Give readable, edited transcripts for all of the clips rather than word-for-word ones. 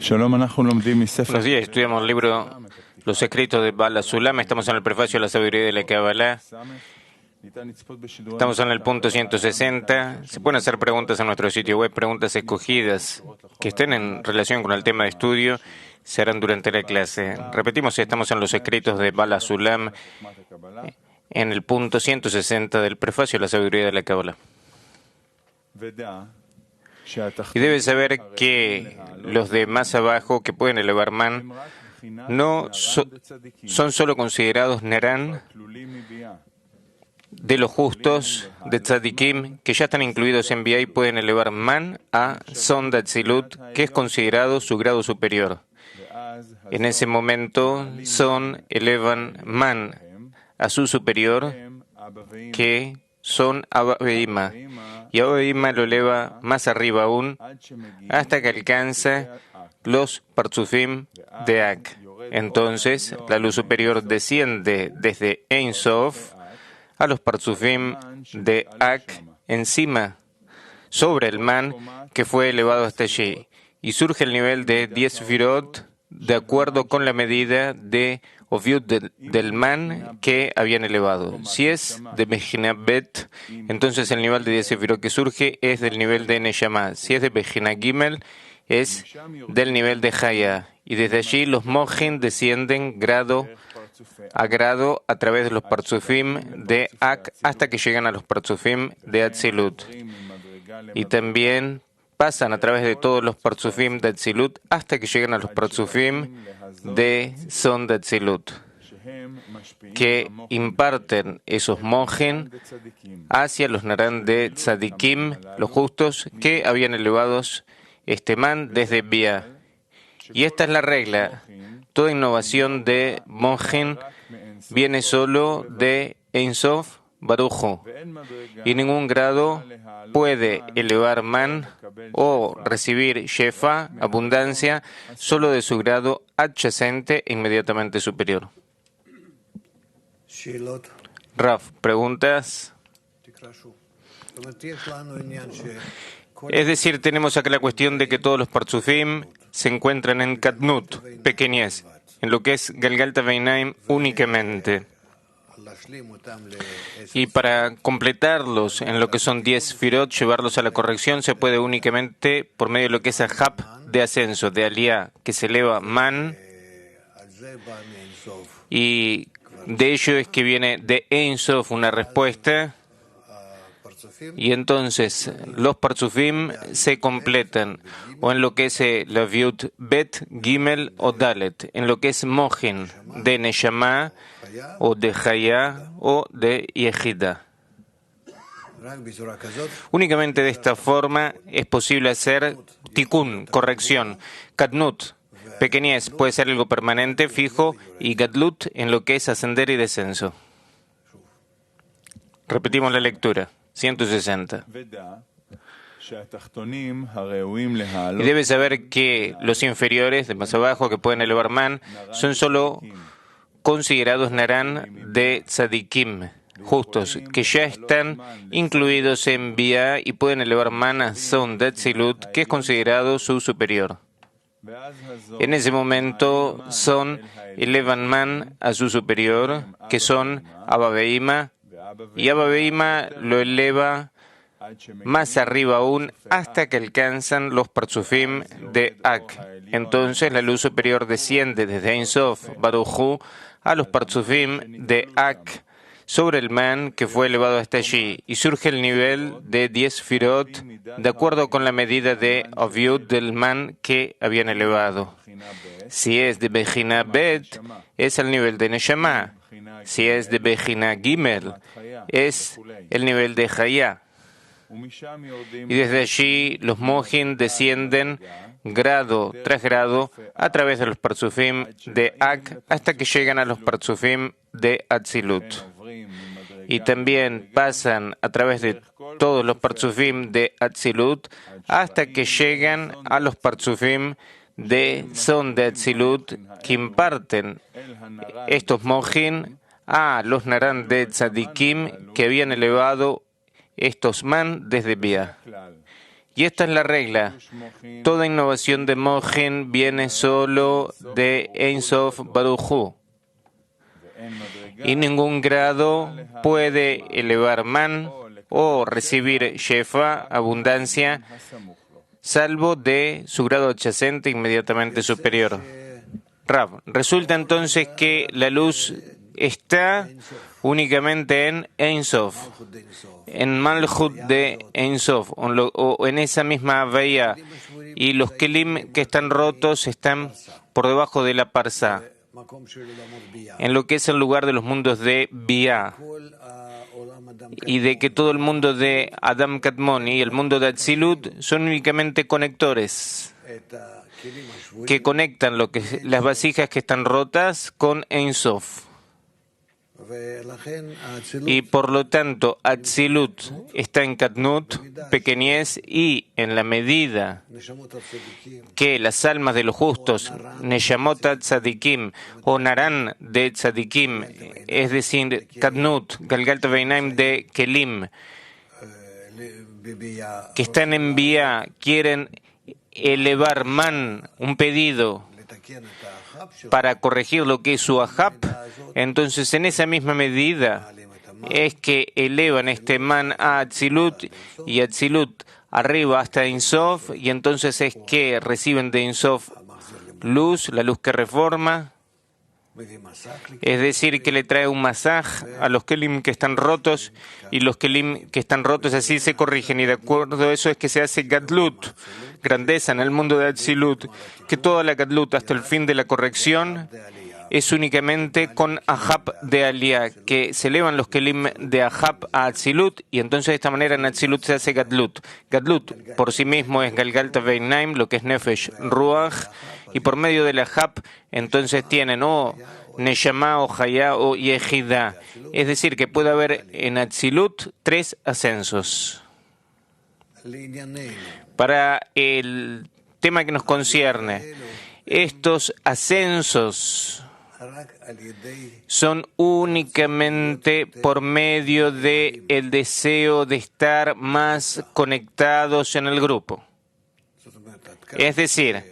Buenos días, estudiamos el libro Los escritos de Bala Sulam. Estamos en el prefacio de la sabiduría de la Kabbalah. Estamos en el punto 160. Se pueden hacer preguntas en nuestro sitio web, preguntas escogidas que estén en relación con el tema de estudio, se harán durante la clase. Repetimos, estamos en los escritos de Bala Sulam, en el punto 160 del prefacio de la sabiduría de la Kabbalah. Y debes saber que los de más abajo que pueden elevar man no son solo considerados Naran de los justos de Tzadikim que ya están incluidos en Bia y pueden elevar man a Son de Atzilut, que es considerado su grado superior. En ese momento Son elevan man a su superior, que son Abba Veima, y Abba Veima lo eleva más arriba aún hasta que alcanza los Partzufim de Ak. Entonces la luz superior desciende desde Ein Sof a los Partzufim de Ak encima, sobre el man que fue elevado hasta allí, y surge el nivel de 10 Sefirot de acuerdo con la medida de Oviut del man que habían elevado. Si es de Bejina Bet, entonces el nivel de 10 Sefirot que surge es del nivel de Neshama. Si es de Bejina Gimel, es del nivel de Haya. Y desde allí los Mojin descienden grado a través de los Partzufim de Ak hasta que llegan a los Partzufim de Atzilut. Y también pasan a través de todos los Partzufim de Atzilut hasta que llegan a los Partzufim de Son de Atzilut, que imparten esos Mojen hacia los Naran de Tzadikim, los justos que habían elevados este man desde Bia. Y esta es la regla. Toda innovación de Mojen viene solo de Ein Sof Barujo, y ningún grado puede elevar man o recibir shefa, abundancia, solo de su grado adyacente e inmediatamente superior. Raf, ¿preguntas? Es decir, tenemos acá la cuestión de que todos los Partzufim se encuentran en Katnut, pequeñez, en lo que es Galgalta Veinaim únicamente. Y para completarlos en lo que son 10 Sefirot, llevarlos a la corrección, se puede únicamente por medio de lo que es Ahab de ascenso, de Aliyah, que se eleva man, y de ello es que viene de Ein Sof una respuesta, y entonces los Partzufim se completan, o en lo que es la Viut Bet, Gimel o Dalet, en lo que es Mojin de Neshama, o de Haya, o de Yehida. Únicamente de esta forma es posible hacer Tikkun, corrección. Katnut, pequeñez, puede ser algo permanente, fijo, y Gadlut en lo que es ascender y descenso. Repetimos la lectura. 160. Y debes saber que los inferiores, de más abajo, que pueden elevar man, son solo considerados Naran de Tzadikim, justos, que ya están incluidos en Bia y pueden elevar man a Son de Atzilut, que es considerado su superior. En ese momento, Son elevan man a su superior, que son Abba Veima, y Abba Veima lo eleva más arriba aún hasta que alcanzan los Partzufim de Ak. Entonces la luz superior desciende desde Ein Sof Baruchu a los Partzufim de Ak sobre el man que fue elevado hasta allí, y surge el nivel de 10 Sefirot de acuerdo con la medida de Oviut del man que habían elevado. Si es de Bejina Bet, es el nivel de Neshama. Si es de Bejina Gimel, es el nivel de Haya. Y desde allí los Mojin descienden grado tras grado a través de los Partzufim de Ak hasta que llegan a los Partzufim de Atzilut. Y también pasan a través de todos los Partzufim de Atzilut hasta que llegan a los Partzufim de Son de Atzilut, que imparten estos Mojin a los Naran de Tzadikim que habían elevado estos man desde Bia. Y esta es la regla. Toda innovación de Mohin viene solo de Ein Sof Baruch Hu. Y ningún grado puede elevar man o recibir shefa, abundancia, salvo de su grado adyacente inmediatamente superior. Rav, resulta entonces que la luz está únicamente en Ein Sof, en Malchut de Ein Sof, o en esa misma bahía, y los kelim que están rotos están por debajo de la parsa, en lo que es el lugar de los mundos de Bia, y de que todo el mundo de Adam Kadmon y el mundo de Atzilut son únicamente conectores que conectan las vasijas que están rotas con Ein Sof. Y por lo tanto, Atzilut está en Katnut, pequeñez, y en la medida que las almas de los justos, Neshamot Tzadikim o Naran de Tzadikim, es decir, Katnut, Galgalta Beinaim de Kelim, que están en Bia, quieren elevar man, un pedido para corregir lo que es su ahab, entonces en esa misma medida es que elevan este man a Atzilut y Atzilut arriba hasta Ein Sof, y entonces es que reciben de Ein Sof luz, la luz que reforma, es decir, que le trae un masaj a los kelim que están rotos, y los kelim que están rotos así se corrigen, y de acuerdo a eso es que se hace gadlut, grandeza en el mundo de Atzilut, que toda la gadlut hasta el fin de la corrección es únicamente con ahab de Aliyah, que se elevan los kelim de ahab a Atzilut, y entonces de esta manera en Atzilut se hace gadlut. Gadlut por sí mismo es galgalta veinaim, lo que es nefesh ruach, y por medio del ahab entonces tienen o neshama o hayá o yehidá, es decir, que puede haber en Atzilut 3 ascensos. Para el tema que nos concierne, estos ascensos son únicamente por medio del deseo de estar más conectados en el grupo. Es decir,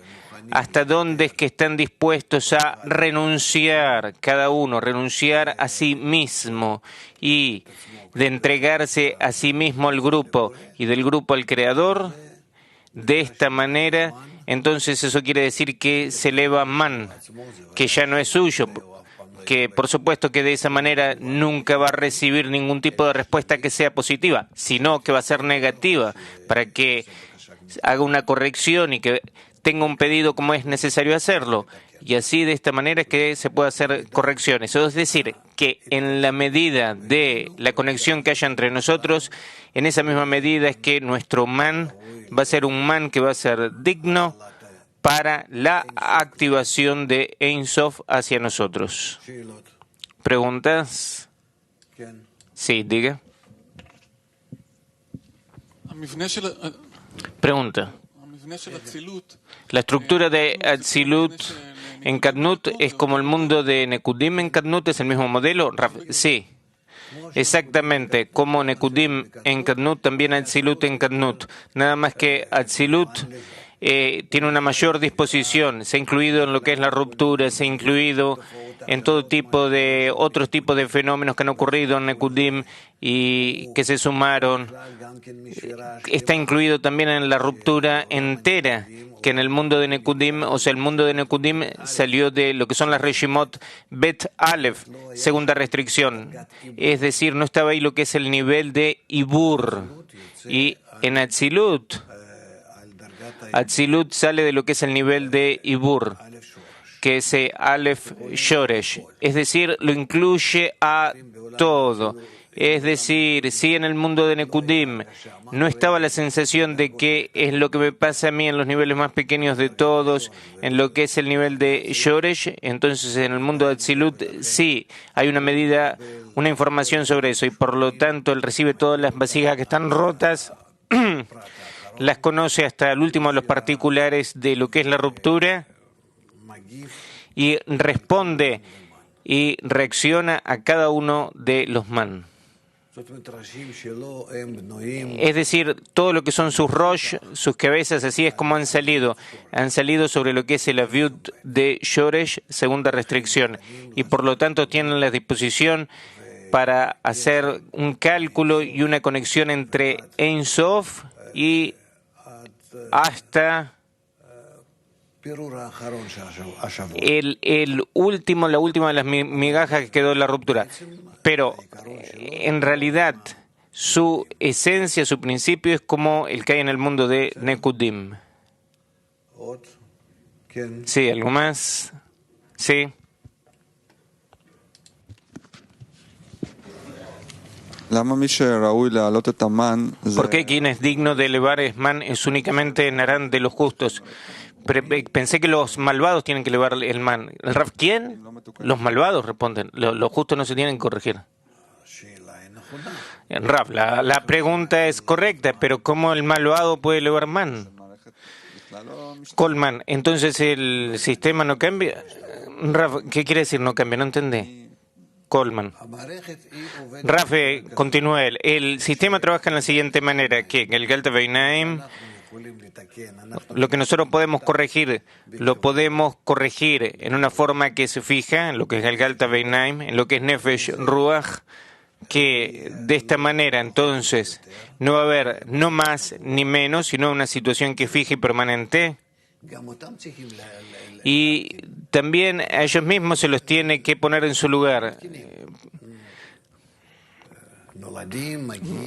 hasta dónde es que están dispuestos a renunciar, cada uno, renunciar a sí mismo y de entregarse a sí mismo al grupo y del grupo al Creador. De esta manera, entonces eso quiere decir que se eleva man, que ya no es suyo, que por supuesto que de esa manera nunca va a recibir ningún tipo de respuesta que sea positiva, sino que va a ser negativa, para que haga una corrección y que tenga un pedido como es necesario hacerlo. Y así de esta manera es que se puede hacer correcciones. Es decir, que en la medida de la conexión que haya entre nosotros, en esa misma medida es que nuestro man va a ser un man que va a ser digno para la activación de Ein Sof hacia nosotros. ¿Preguntas? Sí, diga. Pregunta. La estructura de Atzilut en Katnut es como el mundo de Nekudim en Katnut, ¿es el mismo modelo? Sí, exactamente. Como Nekudim en Katnut, también Atzilut en Katnut. Nada más que Atzilut tiene una mayor disposición, se ha incluido en lo que es la ruptura, se ha incluido en todo tipo de otros tipos de fenómenos que han ocurrido en Nekudim y que se sumaron. Está incluido también en la ruptura entera, que en el mundo de Nekudim, o sea, el mundo de Nekudim salió de lo que son las Reshimot Bet Aleph, segunda restricción. Es decir, no estaba ahí lo que es el nivel de Ibur. Y en Atzilut, Atzilut sale de lo que es el nivel de Ibur, que es Aleph Shoresh, es decir, lo incluye a todo. Es decir, si en el mundo de Nekudim no estaba la sensación de que es lo que me pasa a mí en los niveles más pequeños de todos, en lo que es el nivel de Shoresh, entonces en el mundo de Atzilut sí hay una medida, una información sobre eso, y por lo tanto él recibe todas las vasijas que están rotas, las conoce hasta el último de los particulares de lo que es la ruptura, y responde y reacciona a cada uno de los man. Es decir, todo lo que son sus rosh, sus cabezas, así es como han salido. Han salido sobre lo que es el aviud de Shoresh, segunda restricción. Y por lo tanto tienen la disposición para hacer un cálculo y una conexión entre Ein Sof y hasta la última de las migajas que quedó en la ruptura. Pero en realidad su esencia, su principio es como el que hay en el mundo de Nekudim. Sí, ¿algo más? Sí. ¿Por qué quien es digno de elevar man es únicamente Narán de los justos? Pensé que los malvados tienen que elevar el man. ¿El Raf quién? Los malvados responden. Los justos no se tienen que corregir. Raf, la pregunta es correcta, pero ¿cómo el malvado puede elevar man? Colman, entonces el sistema no cambia. Raf, ¿qué quiere decir no cambia? No entendí. Colman. Rafe, continúa él. El sistema trabaja en la siguiente manera, que el Galta Beinaim, lo que nosotros podemos corregir, lo podemos corregir en una forma que se fija en lo que es el Galta Beinaim, en lo que es Nefesh Ruach, que de esta manera entonces no va a haber no más ni menos, sino una situación que es fija y permanente. Y también a ellos mismos se los tiene que poner en su lugar.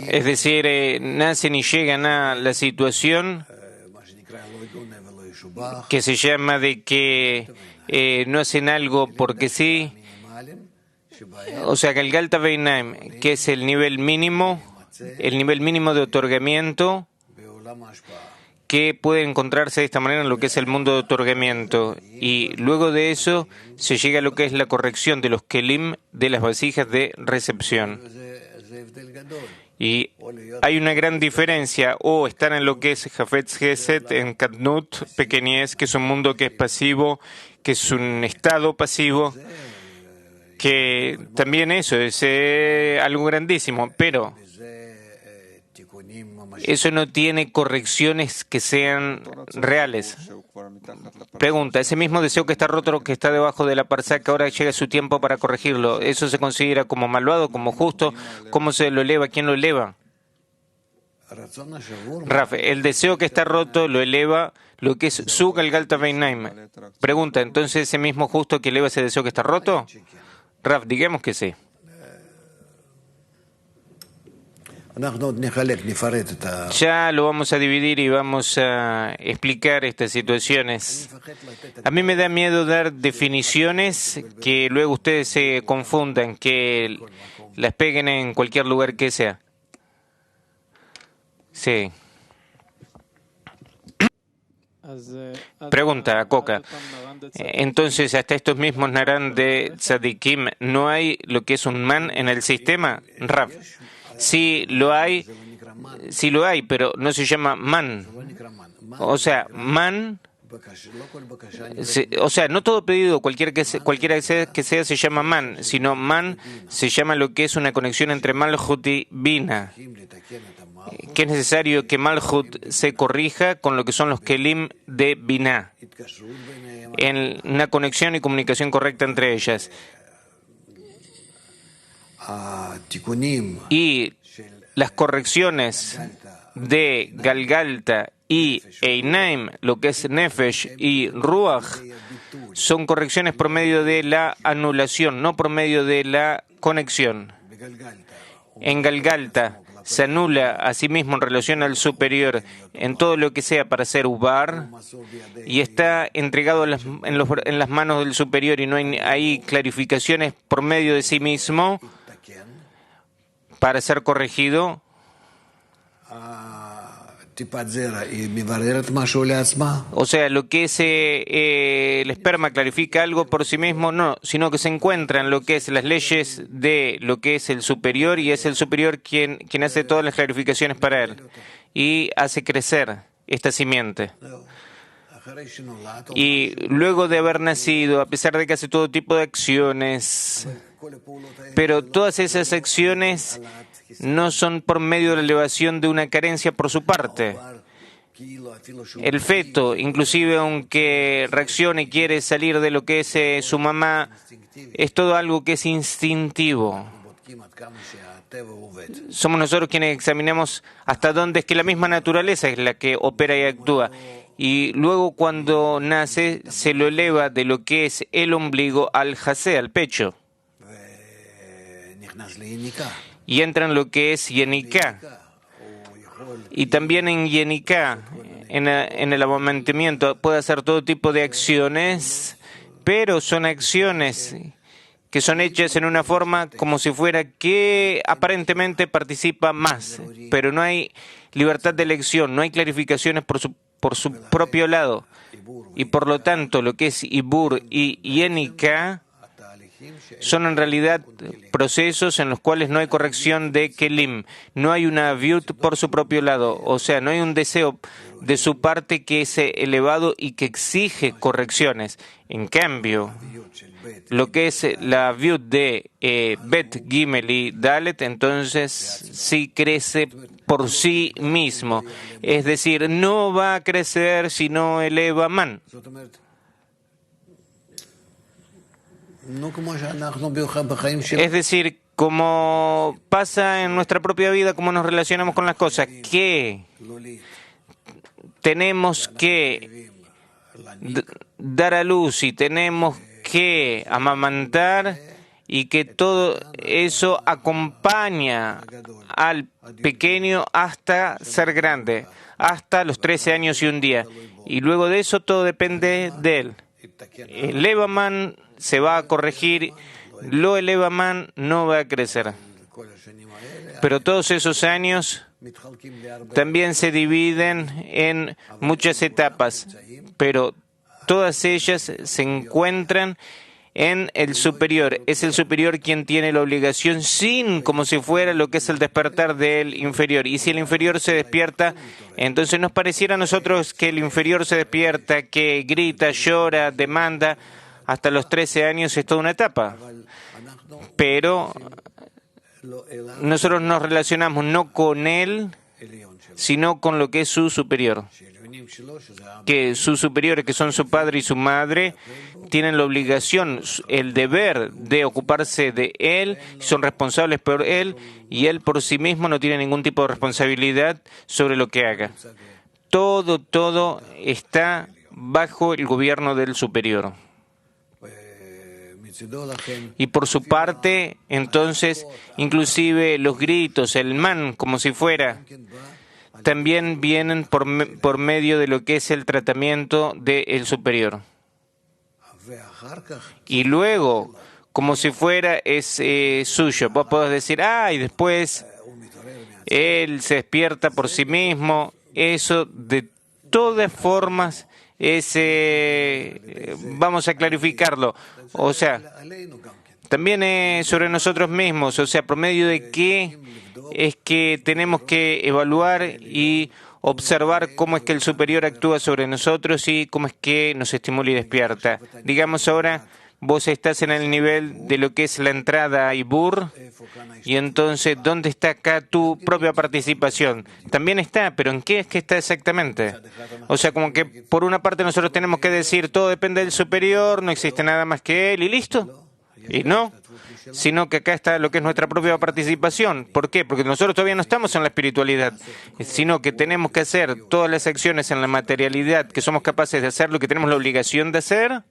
Es decir, nacen y llegan a la situación que se llama de que no hacen algo porque sí. O sea que el Galta Beinaim, que es el nivel mínimo de otorgamiento, que puede encontrarse de esta manera en lo que es el mundo de otorgamiento. Y luego de eso se llega a lo que es la corrección de los kelim, de las vasijas de recepción. Y hay una gran diferencia, o están en lo que es Jafetz Geset, en Katnut, pequeñez, que es un mundo que es pasivo, que es un estado pasivo, que también eso es algo grandísimo, pero eso no tiene correcciones que sean reales. Pregunta, ese mismo deseo que está roto, que está debajo de la parsá, que ahora llega su tiempo para corregirlo, ¿eso se considera como malvado, como justo? ¿Cómo se lo eleva? ¿Quién lo eleva? Raf, el deseo que está roto lo eleva lo que es su Galgalta Beinaim. Pregunta, ¿entonces ese mismo justo que eleva ese deseo que está roto? Raf, digamos que sí. Ya lo vamos a dividir y vamos a explicar estas situaciones. A mí me da miedo dar definiciones que luego ustedes se confundan, que las peguen en cualquier lugar que sea. Sí. Pregunta a Coca. Entonces, hasta estos mismos Narán de Tzadikim, ¿no hay lo que es un man en el sistema? Raf. Sí lo hay, pero no se llama man. O sea, man, no todo pedido, cualquiera que sea, se llama man, sino man se llama lo que es una conexión entre Malhut y Bina, que es necesario que Malhut se corrija con lo que son los Kelim de Bina, en una conexión y comunicación correcta entre ellas. Y las correcciones de Galgalta y Einaim, lo que es Nefesh y Ruach, son correcciones por medio de la anulación, no por medio de la conexión. En Galgalta se anula a sí mismo en relación al superior en todo lo que sea para ser Ubar y está entregado en las manos del superior y no hay clarificaciones por medio de sí mismo para ser corregido. O sea, lo que es el esperma clarifica algo por sí mismo, no, sino que se encuentra en lo que es las leyes de lo que es el superior y es el superior quien hace todas las clarificaciones para él y hace crecer esta simiente. Y luego de haber nacido, a pesar de que hace todo tipo de acciones, Pero todas esas acciones no son por medio de la elevación de una carencia por su parte. El feto, inclusive aunque reaccione y quiere salir de lo que es su mamá, es todo algo que es instintivo. Somos nosotros quienes examinamos hasta dónde es que la misma naturaleza es la que opera y actúa. Y luego cuando nace se lo eleva de lo que es el ombligo al jasé, al pecho. Y entra en lo que es Yenika. Y también en Yenika, en el amamantamiento, puede hacer todo tipo de acciones, pero son acciones que son hechas en una forma como si fuera que aparentemente participa más, pero no hay libertad de elección, no hay clarificaciones por su propio lado. Y por lo tanto, lo que es Ibur y Yenika son en realidad procesos en los cuales no hay corrección de Kelim, no hay una viut por su propio lado, o sea, no hay un deseo de su parte que es elevado y que exige correcciones. En cambio, lo que es la viut de Bet, Gimel y Dalet, entonces sí crece por sí mismo, es decir, no va a crecer si no eleva Man. Es decir, como pasa en nuestra propia vida, cómo nos relacionamos con las cosas, que tenemos que dar a luz y tenemos que amamantar y que todo eso acompaña al pequeño hasta ser grande, hasta los 13 años y un día. Y luego de eso todo depende de él. El Levaman se va a corregir, lo Levaman no va a crecer. Pero todos esos años también se dividen en muchas etapas, pero todas ellas se encuentran en el superior. Es el superior quien tiene la obligación sin como si fuera lo que es el despertar del inferior. Y si el inferior se despierta, entonces nos pareciera a nosotros que el inferior se despierta, que grita, llora, demanda. Hasta los 13 años es toda una etapa. Pero nosotros nos relacionamos no con él, sino con lo que es su superior. Que sus superiores, que son su padre y su madre, tienen la obligación, el deber de ocuparse de él, son responsables por él, y él por sí mismo no tiene ningún tipo de responsabilidad sobre lo que haga. Todo está bajo el gobierno del superior. Y por su parte, entonces, inclusive los gritos, el man, como si fuera, también vienen por medio de lo que es el tratamiento del superior. Y luego, como si fuera, es suyo. Vos podés decir, y después él se despierta por sí mismo. Eso, de todas formas, vamos a clarificarlo. O sea, también es sobre nosotros mismos. O sea, por medio de qué es que tenemos que evaluar y observar cómo es que el superior actúa sobre nosotros y cómo es que nos estimula y despierta. Digamos ahora, vos estás en el nivel de lo que es la entrada a Ibur, y entonces, ¿dónde está acá tu propia participación? También está, pero ¿en qué es que está exactamente? O sea, como que por una parte nosotros tenemos que decir, todo depende del superior, no existe nada más que él, y listo. Y no, sino que acá está lo que es nuestra propia participación. ¿Por qué? Porque nosotros todavía no estamos en la espiritualidad, sino que tenemos que hacer todas las acciones en la materialidad, que somos capaces de hacer lo que tenemos la obligación de hacer,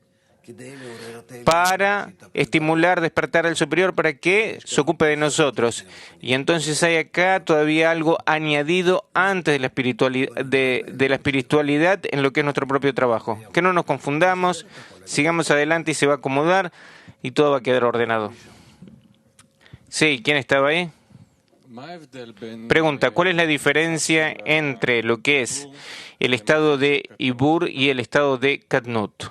para estimular, despertar al superior para que se ocupe de nosotros. Y entonces hay acá todavía algo añadido antes de la espiritualidad, de la espiritualidad en lo que es nuestro propio trabajo. Que no nos confundamos, sigamos adelante y se va a acomodar y todo va a quedar ordenado. Sí, ¿quién estaba ahí? Pregunta, ¿cuál es la diferencia entre lo que es el estado de Ibur y el estado de Katnut?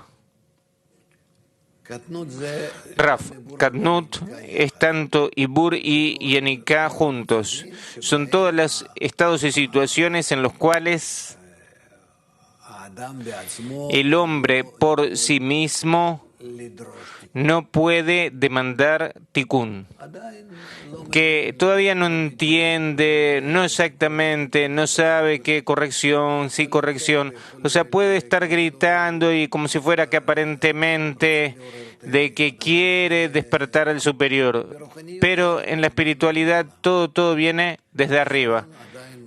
Raf, Katnut es tanto Ibur y Yenika juntos. Son todos los estados y situaciones en los cuales el hombre por sí mismo no puede demandar tikkun, que todavía no entiende, no exactamente, no sabe qué corrección, sí corrección. O sea, puede estar gritando y como si fuera que aparentemente de que quiere despertar al superior. Pero en la espiritualidad todo viene desde arriba.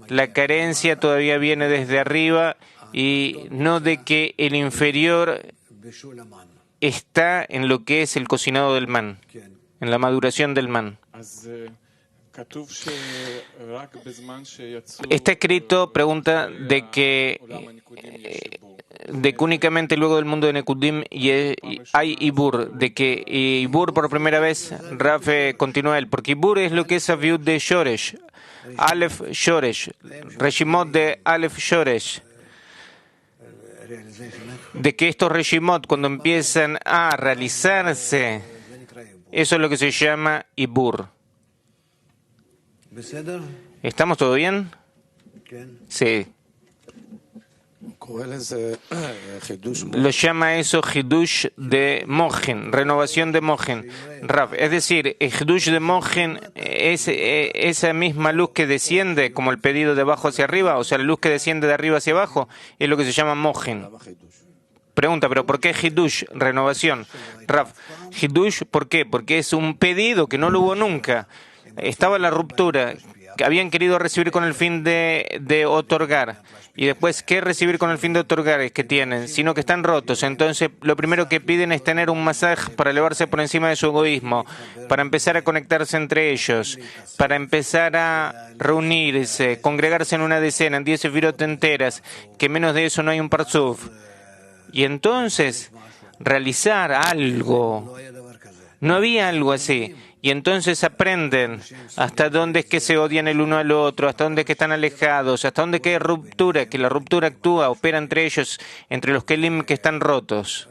La carencia todavía viene desde arriba y no de que el inferior está en lo que es el cocinado del man, en la maduración del man. Está escrito, pregunta, de que únicamente luego del mundo de Nekudim hay Ibur, de que Ibur por primera vez, Raf continúa él, porque Ibur es lo que es Aviud de Shoresh, Aleph Shoresh, Reshimot de Aleph Shoresh, de que estos Reshimot cuando empiezan a realizarse, eso es lo que se llama Ibur. ¿Estamos todo bien? Sí. Lo llama eso Hidush de Mojen, renovación de Mojen. Rav, es decir, el Hidush de Mojen es esa misma luz que desciende como el pedido de abajo hacia arriba, o sea, la luz que desciende de arriba hacia abajo, es lo que se llama Mojen. Pregunta, ¿pero por qué Hidush, renovación? Rav, Hidush, ¿por qué? Porque es un pedido que no lo hubo nunca. Estaba la ruptura, que habían querido recibir con el fin de otorgar. Y después, ¿qué recibir con el fin de otorgar es que tienen? Sino que están rotos. Entonces, lo primero que piden es tener un masaje para elevarse por encima de su egoísmo, para empezar a conectarse entre ellos, para empezar a reunirse, congregarse en una decena, en 10 sefirot enteras, que menos de eso no hay un parzuf. Y entonces, realizar algo. No había algo así. Y entonces aprenden hasta dónde es que se odian el uno al otro, hasta dónde es que están alejados, hasta dónde es que hay ruptura, que la ruptura actúa, opera entre ellos, entre los kelim que están rotos.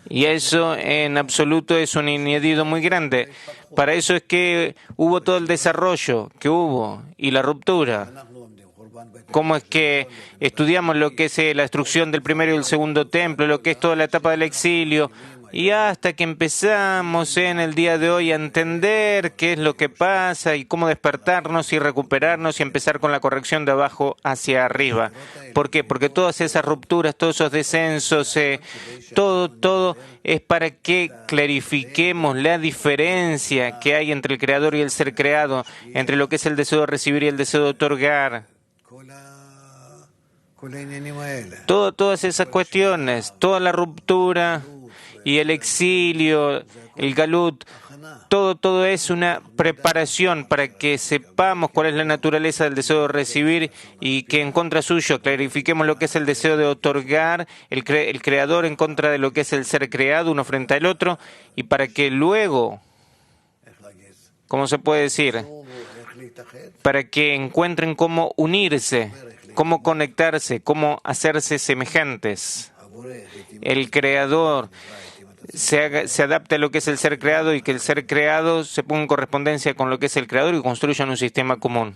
Y eso en absoluto es un añadido muy grande. Para eso es que hubo todo el desarrollo que hubo y la ruptura. Cómo es que estudiamos lo que es la destrucción del primero y el segundo templo, lo que es toda la etapa del exilio, y hasta que empezamos en el día de hoy a entender qué es lo que pasa y cómo despertarnos y recuperarnos y empezar con la corrección de abajo hacia arriba. ¿Por qué? Porque todas esas rupturas, todos esos descensos, todo es para que clarifiquemos la diferencia que hay entre el creador y el ser creado, entre lo que es el deseo de recibir y el deseo de otorgar. Todas esas cuestiones, toda la ruptura y el exilio, el galut, todo es una preparación para que sepamos cuál es la naturaleza del deseo de recibir y que en contra suyo clarifiquemos lo que es el deseo de otorgar, el creador en contra de lo que es el ser creado, uno frente al otro, y para que luego, ¿cómo se puede decir? Para que encuentren cómo unirse, cómo conectarse, cómo hacerse semejantes. El creador se adapte a lo que es el ser creado y que el ser creado se ponga en correspondencia con lo que es el creador y construyan un sistema común.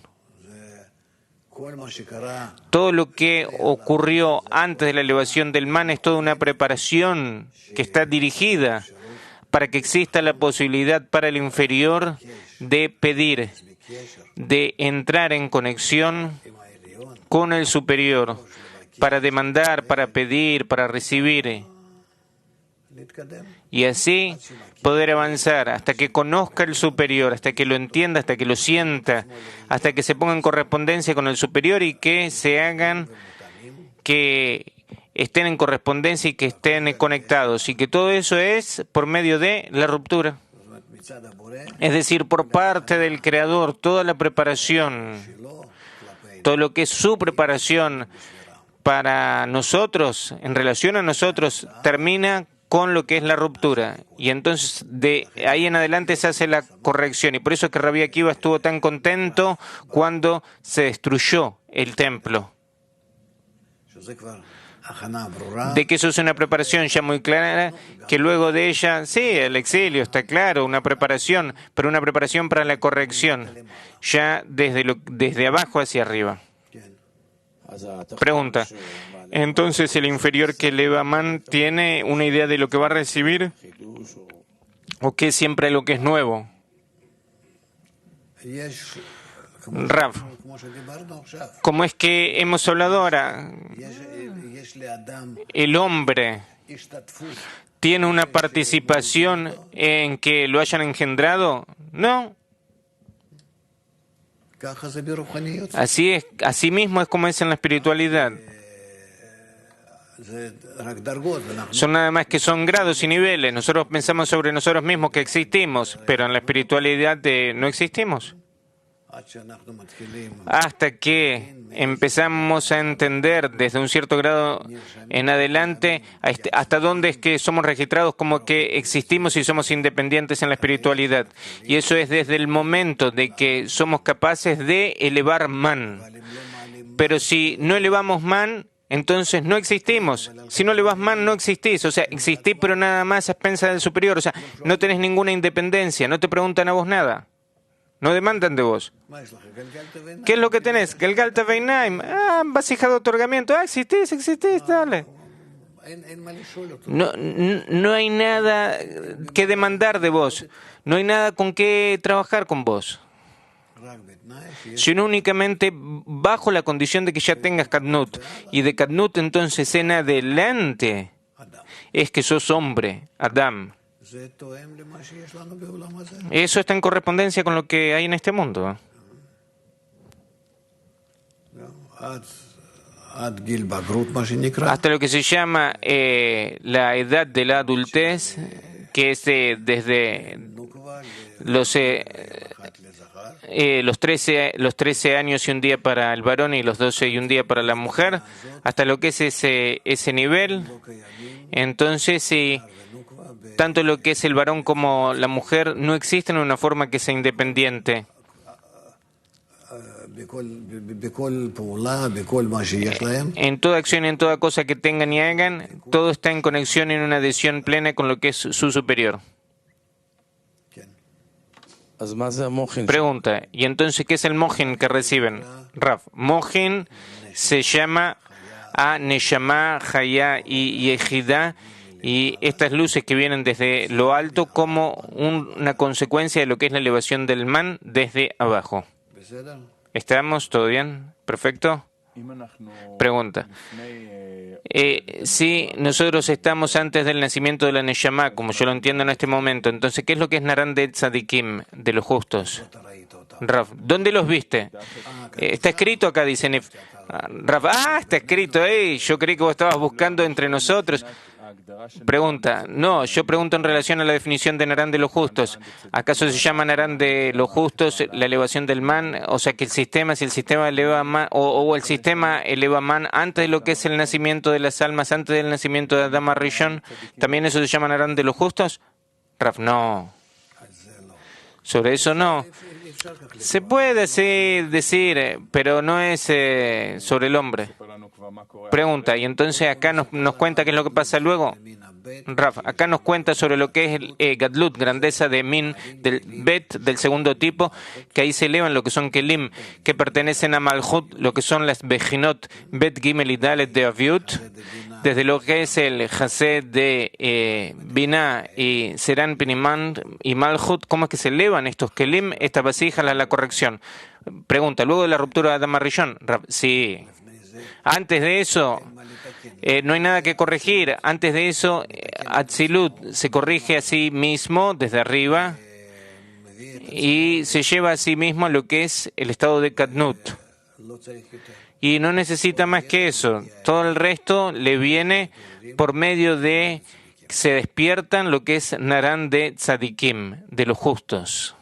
Todo lo que ocurrió antes de la elevación del man es toda una preparación que está dirigida para que exista la posibilidad para el inferior de pedir, de entrar en conexión con el superior, para demandar, para pedir, para recibir, y así poder avanzar hasta que conozca el superior, hasta que lo entienda, hasta que lo sienta, hasta que se ponga en correspondencia con el superior y que se hagan, que estén en correspondencia y que estén conectados, y que todo eso es por medio de la ruptura. Es decir, por parte del Creador, toda la preparación, todo lo que es su preparación para nosotros, en relación a nosotros, termina con lo que es la ruptura. Y entonces de ahí en adelante se hace la corrección. Y por eso es que Rabbi Akiva estuvo tan contento cuando se destruyó el templo. De que eso es una preparación ya muy clara, que luego de ella, sí, el exilio está claro, una preparación, pero una preparación para la corrección, ya desde abajo hacia arriba. Pregunta. Entonces, ¿el inferior que eleva man tiene una idea de lo que va a recibir? ¿O que siempre lo que es nuevo? Rav, como es que hemos hablado ahora, el hombre tiene una participación en que lo hayan engendrado. No. Así es, así mismo es como es en la espiritualidad. Son nada más que son grados y niveles. Nosotros pensamos sobre nosotros mismos que existimos, pero en la espiritualidad no existimos. Hasta que empezamos a entender desde un cierto grado en adelante hasta dónde es que somos registrados como que existimos y somos independientes en la espiritualidad. Y eso es desde el momento de que somos capaces de elevar man. Pero si no elevamos man, entonces no existimos. Si no elevas man, no existís. O sea, existís pero nada más a expensas del superior. O sea, no tenés ninguna independencia, no te preguntan a vos nada. No demandan de vos. ¿Qué es lo que tenés? Que el Galta Veinaim. Vasija de otorgamiento. Existís, dale. No hay nada que demandar de vos. No hay nada con qué trabajar con vos. Sino únicamente bajo la condición de que ya tengas Kadnut. Y de Kadnut entonces en adelante es que sos hombre, Adam. Eso está en correspondencia con lo que hay en este mundo. Hasta lo que se llama la edad de la adultez, que es desde los 13 años y un día para el varón y los 12 y un día para la mujer, hasta lo que es ese nivel. Entonces, si tanto lo que es el varón como la mujer no existen en una forma que sea independiente. En toda acción y en toda cosa que tengan y hagan, todo está en conexión y en una adhesión plena con lo que es su superior. Pregunta, ¿y entonces qué es el mohin que reciben? Rav, mohin se llama a Neshama, Hayá y Yehidá, y estas luces que vienen desde lo alto como una consecuencia de lo que es la elevación del man desde abajo. ¿Estamos? ¿Todo bien? ¿Perfecto? Pregunta. Si nosotros estamos antes del nacimiento de la Neshama, como yo lo entiendo en este momento, entonces, ¿qué es lo que es Naran de Tzadikim, de los justos? Rav, ¿dónde los viste? Está escrito acá, dice Nef. Rav, está escrito ahí. Yo creí que vos estabas buscando entre nosotros. Pregunta, no, yo pregunto en relación a la definición de Narán de los justos. ¿Acaso se llama Narán de los justos la elevación del man? O sea que si el sistema eleva man, o el sistema eleva man antes de lo que es el nacimiento de las almas, antes del nacimiento de Adama Rishon, ¿también eso se llama Narán de los justos? Raf, no. Sobre eso no. Se puede así decir, pero no es sobre el hombre. Pregunta, y entonces acá nos cuenta qué es lo que pasa luego. Raf, acá nos cuenta sobre lo que es el Gadlut, grandeza de Min, del Bet, del segundo tipo, que ahí se elevan lo que son Kelim, que pertenecen a Malhut, lo que son las Bejinot, Bet, Gimel y Dalet de Aviut, desde lo que es el Hased de Binah y Serán Pinimán y Malhut, ¿cómo es que se elevan estos Kelim, estas vasijas a la corrección? Pregunta, luego de la ruptura de Adama Rishon, Raf, sí. Antes de eso, no hay nada que corregir. Antes de eso, Atzilut se corrige a sí mismo desde arriba y se lleva a sí mismo a lo que es el estado de Kadnut. Y no necesita más que eso. Todo el resto le viene por medio de se despiertan lo que es Narán de Tzadikim, de los justos.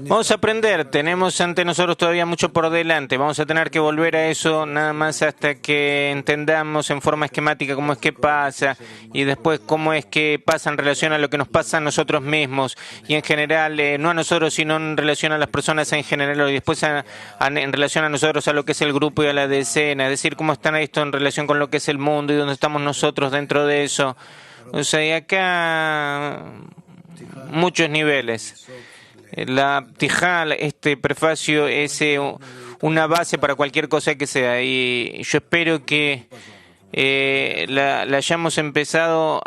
Vamos a aprender, tenemos ante nosotros todavía mucho por delante, vamos a tener que volver a eso nada más hasta que entendamos en forma esquemática cómo es que pasa y después cómo es que pasa en relación a lo que nos pasa a nosotros mismos y en general, no a nosotros sino en relación a las personas en general y después en relación a nosotros a lo que es el grupo y a la decena, es decir, cómo está esto en relación con lo que es el mundo y dónde estamos nosotros dentro de eso. O sea, y acá muchos niveles. La Ptijá, este prefacio, es una base para cualquier cosa que sea. Y yo espero que la hayamos empezado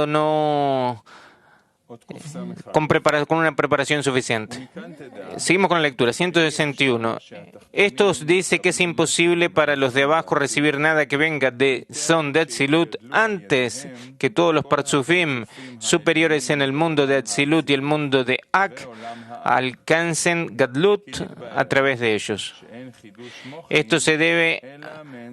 no con una preparación suficiente. Seguimos con la lectura. 161. Esto os dice que es imposible para los de abajo recibir nada que venga de Son de Atzilut antes que todos los Partzufim superiores en el mundo de Atzilut y el mundo de Ak alcancen Gadlut a través de ellos. Esto se debe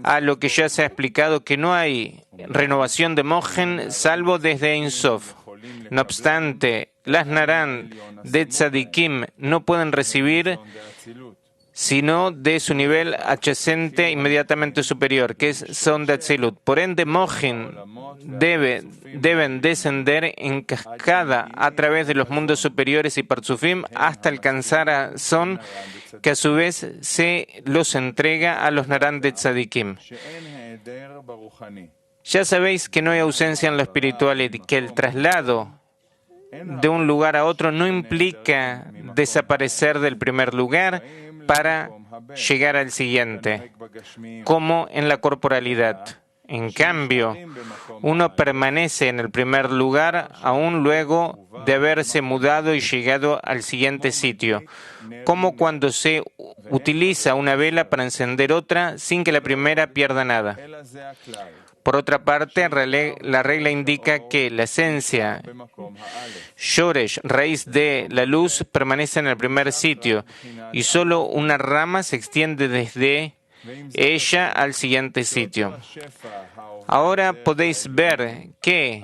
a lo que ya se ha explicado, que no hay renovación de Mojen salvo desde Ein Sof. No obstante, las Naran de Tzadikim no pueden recibir sino de su nivel adyacente inmediatamente superior, que es Son de Atzilut. Por ende, Mojen deben descender en cascada a través de los mundos superiores y Partzufim hasta alcanzar a Son, que a su vez se los entrega a los Naran de Tzadikim. Ya sabéis que no hay ausencia en lo espiritual y que el traslado de un lugar a otro no implica desaparecer del primer lugar para llegar al siguiente, como en la corporalidad. En cambio, uno permanece en el primer lugar aún luego de haberse mudado y llegado al siguiente sitio, como cuando se utiliza una vela para encender otra sin que la primera pierda nada. Por otra parte, la regla indica que la esencia, Shoresh, raíz de la luz, permanece en el primer sitio y solo una rama se extiende desde ella al siguiente sitio. Ahora podéis ver que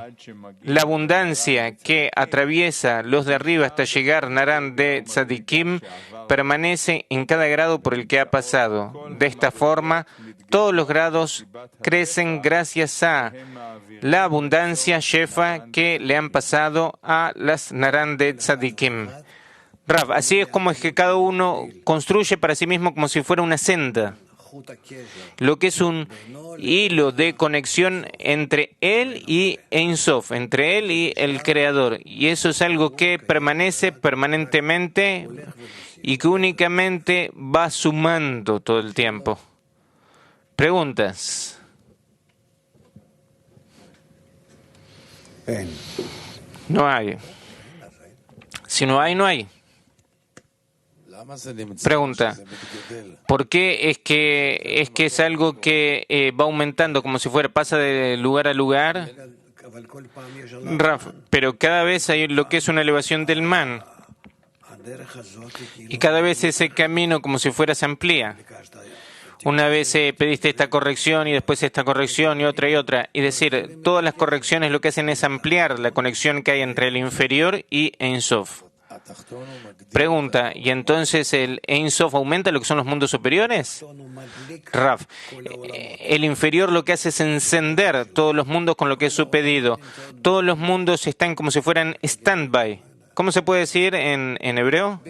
la abundancia que atraviesa los de arriba hasta llegar Naran de Tzadikim permanece en cada grado por el que ha pasado. De esta forma, todos los grados crecen gracias a la abundancia Shefa que le han pasado a las Naran de Tzadikim. Rav, así es como es que cada uno construye para sí mismo como si fuera una senda, lo que es un hilo de conexión entre él y Ein Sof, entre él y el Creador. Y eso es algo que permanece permanentemente y que únicamente va sumando todo el tiempo. ¿Preguntas? No hay. Si no hay, no hay. Pregunta, ¿por qué es que es algo que va aumentando como si fuera, pasa de lugar a lugar? Raf, pero cada vez hay lo que es una elevación del man y cada vez ese camino como si fuera se amplía. Una vez pediste esta corrección y después esta corrección y otra. Es decir, todas las correcciones lo que hacen es ampliar la conexión que hay entre el inferior y Ein Sof. Pregunta, ¿y entonces el Ein Sof aumenta lo que son los mundos superiores? Raf, el inferior lo que hace es encender todos los mundos con lo que es su pedido. Todos los mundos están como si fueran stand-by. ¿Cómo se puede decir en hebreo?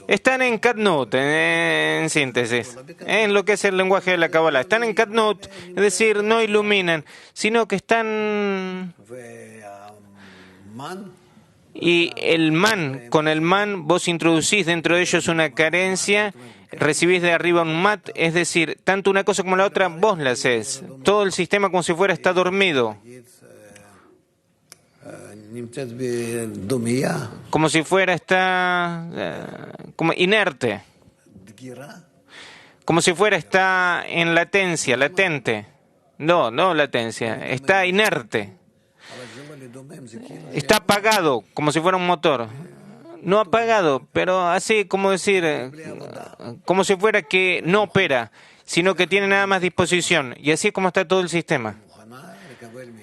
Están en Katnut, en síntesis, en lo que es el lenguaje de la Kabbalah. Están en Katnut, es decir, no iluminan, sino que están... Y el man, con el man vos introducís dentro de ellos una carencia, recibís de arriba un mat, es decir, tanto una cosa como la otra vos la hacés. Todo el sistema como si fuera está dormido. Como si fuera está como inerte. Como si fuera está en latencia, latente. No latencia, está inerte. Está apagado, como si fuera un motor. No apagado, pero así como decir, como si fuera que no opera, sino que tiene nada más disposición. Y así es como está todo el sistema.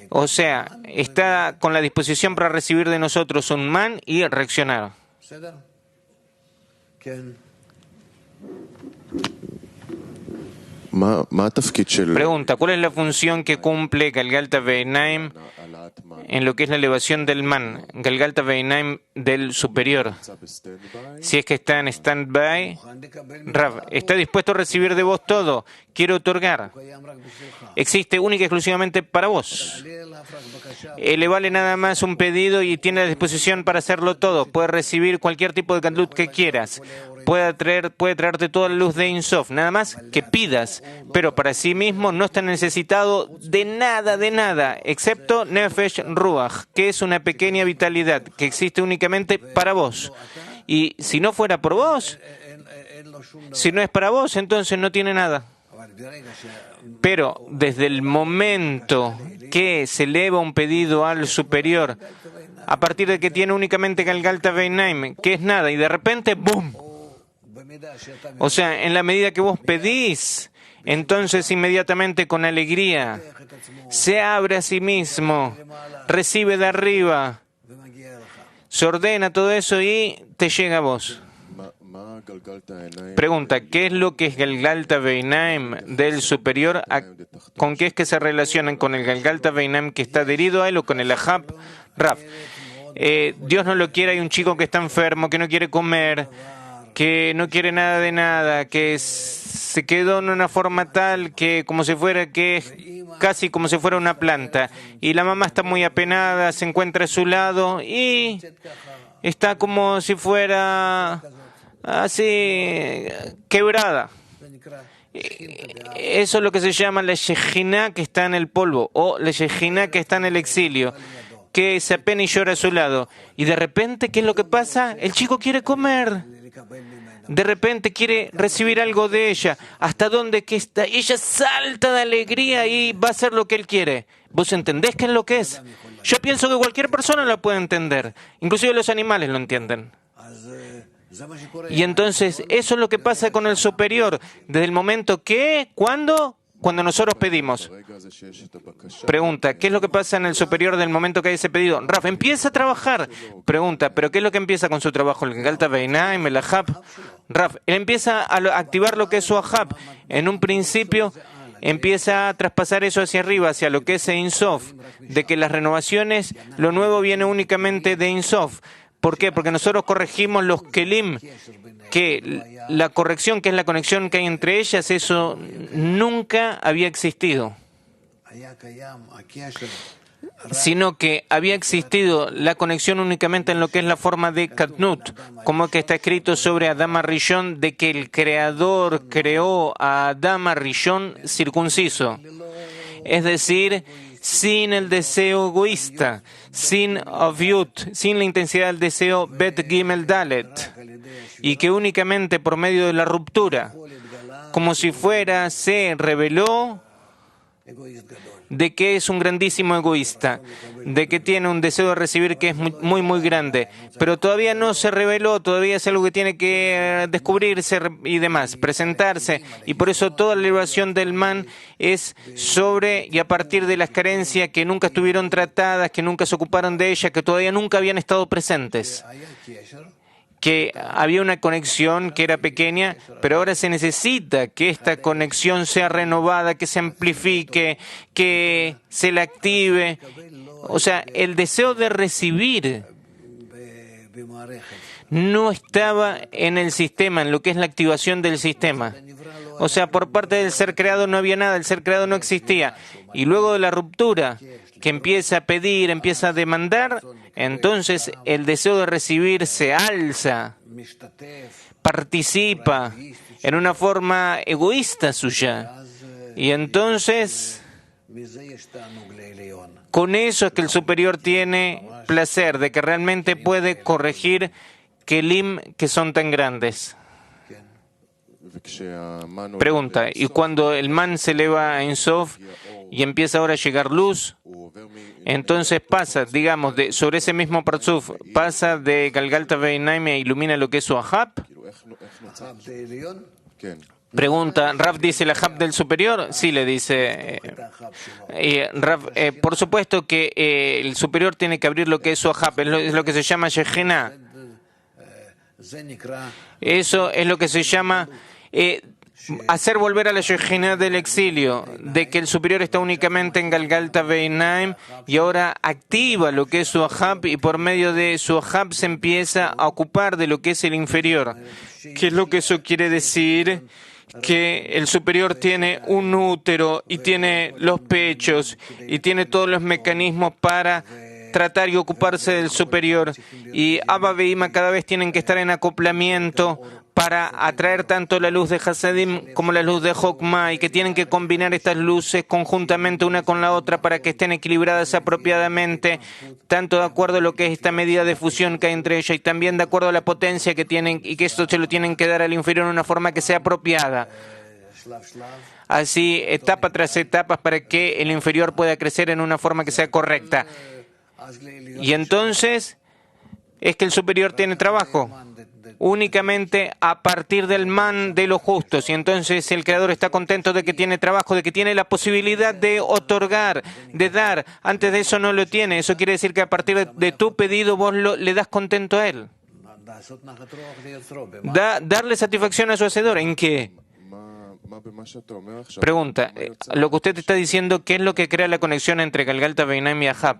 O sea, está con la disposición para recibir de nosotros un man y reaccionar. Pregunta, ¿cuál es la función que cumple Galgalta Veinaim en lo que es la elevación del man, Galgalta Veinaim del superior? Si es que está en stand-by, Rav, ¿está dispuesto a recibir de vos todo? Quiero otorgar. Existe única y exclusivamente para vos. Elevale nada más un pedido y tiene a disposición para hacerlo todo. Puede recibir cualquier tipo de gadlut que quieras. Puede traerte toda la luz de Ein Sof, nada más que pidas, pero para sí mismo no está necesitado de nada, excepto Nefesh Ruach, que es una pequeña vitalidad que existe únicamente para vos. Y si no fuera por vos, si no es para vos, entonces no tiene nada. Pero desde el momento que se eleva un pedido al superior, a partir de que tiene únicamente Galgalta Veinaim, que es nada, y de repente, ¡boom! O sea, en la medida que vos pedís, entonces inmediatamente con alegría se abre a sí mismo, recibe de arriba, se ordena todo eso y te llega a vos. Pregunta, ¿qué es lo que es Galgalta Veinaim del superior? ¿Con qué es que se relacionan? ¿Con el Galgalta Veinaim que está adherido a él o con el Ahab? Rav, Dios no lo quiere, hay un chico que está enfermo, que no quiere comer, que no quiere nada de nada, que se quedó en una forma tal que es casi como si fuera una planta. Y la mamá está muy apenada, se encuentra a su lado y está como si fuera así quebrada. Eso es lo que se llama la Shejiná que está en el polvo o la Shejiná que está en el exilio, que se apena y llora a su lado. Y de repente, ¿qué es lo que pasa? El chico quiere comer. De repente quiere recibir algo de ella. ¿Hasta dónde que está? Ella salta de alegría y va a hacer lo que él quiere. ¿Vos entendés qué es lo que es? Yo pienso que cualquier persona lo puede entender. Inclusive los animales lo entienden. Y entonces, eso es lo que pasa con el superior. Desde el momento que, ¿cuándo? Cuando nosotros pedimos. Pregunta, ¿qué es lo que pasa en el superior del momento que hay ese pedido? Raf, empieza a trabajar. Pregunta, ¿pero qué es lo que empieza con su trabajo? ¿El Galgalta Veinaim, el Ahab? Raf, él empieza a activar lo que es su Ahab. En un principio, empieza a traspasar eso hacia arriba, hacia lo que es Ein Sof. De que las renovaciones, lo nuevo viene únicamente de Ein Sof. ¿Por qué? Porque nosotros corregimos los Kelim, que la corrección, que es la conexión que hay entre ellas, eso nunca había existido. Sino que había existido la conexión únicamente en lo que es la forma de Katnut, como que está escrito sobre Adam Rishon, de que el Creador creó a Adam Rishon circunciso. Es decir, sin el deseo egoísta, sin avyut, sin la intensidad del deseo Bet Gimel Dalet, y que únicamente por medio de la ruptura, como si fuera, se reveló de que es un grandísimo egoísta, de que tiene un deseo de recibir que es muy grande, pero todavía no se reveló, todavía es algo que tiene que descubrirse y demás, presentarse, y por eso toda la elevación del man es sobre y a partir de las carencias que nunca estuvieron tratadas, que nunca se ocuparon de ellas, que todavía nunca habían estado presentes. Que había una conexión que era pequeña, pero ahora se necesita que esta conexión sea renovada, que se amplifique, que se la active. O sea, el deseo de recibir no estaba en el sistema, en lo que es la activación del sistema. O sea, por parte del ser creado no había nada, el ser creado no existía. Y luego de la ruptura, que empieza a pedir, empieza a demandar, entonces el deseo de recibir se alza, participa en una forma egoísta suya. Y entonces, con eso es que el superior tiene placer, de que realmente puede corregir kelim que son tan grandes. Pregunta, ¿y cuando el man se eleva a Ein Sof y empieza ahora a llegar luz, entonces pasa, digamos, sobre ese mismo Parzuf, pasa de Galgalta Veinaim e ilumina lo que es su Ahab? Pregunta, ¿Rav dice el Ahab del superior? Sí, le dice. Rav, por supuesto que el superior tiene que abrir lo que es su Ahab, es lo que se llama Shejiná. Eso es lo que se llama hacer volver a la Shejina del exilio, de que el superior está únicamente en Galgalta Beinaim y ahora activa lo que es su Ahab y por medio de su Ahab se empieza a ocupar de lo que es el inferior. ¿Qué es lo que eso quiere decir? Que el superior tiene un útero y tiene los pechos y tiene todos los mecanismos para tratar y ocuparse del superior. Y Abba e Ima cada vez tienen que estar en acoplamiento para atraer tanto la luz de Hasadim como la luz de Jokma y que tienen que combinar estas luces conjuntamente una con la otra para que estén equilibradas apropiadamente, tanto de acuerdo a lo que es esta medida de fusión que hay entre ellas y también de acuerdo a la potencia que tienen y que esto se lo tienen que dar al inferior de una forma que sea apropiada. Así, etapa tras etapa para que el inferior pueda crecer en una forma que sea correcta. Y entonces es que el superior tiene trabajo únicamente a partir del man de los justos. Y entonces el Creador está contento de que tiene trabajo, de que tiene la posibilidad de otorgar, de dar. Antes de eso no lo tiene. Eso quiere decir que a partir de tu pedido vos le das contento a él. Darle satisfacción a su hacedor. ¿En qué? Pregunta, lo que usted está diciendo, ¿qué es lo que crea la conexión entre Galgalta Beinaim y Ahab?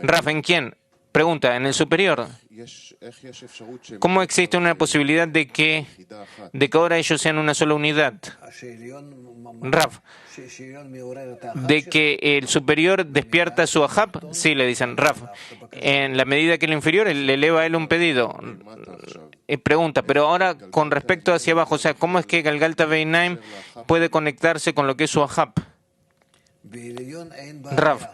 Raf, ¿en quién? Pregunta, ¿en el superior? ¿Cómo existe una posibilidad de que ahora ellos sean una sola unidad? Raf, ¿de que el superior despierta su Ahab? Sí, le dicen. Raf, en la medida que el inferior le eleva a él un pedido. Pregunta, pero ahora con respecto hacia abajo, o sea, ¿cómo es que Galgalta Beinaim puede conectarse con lo que es su Ahab? Raf,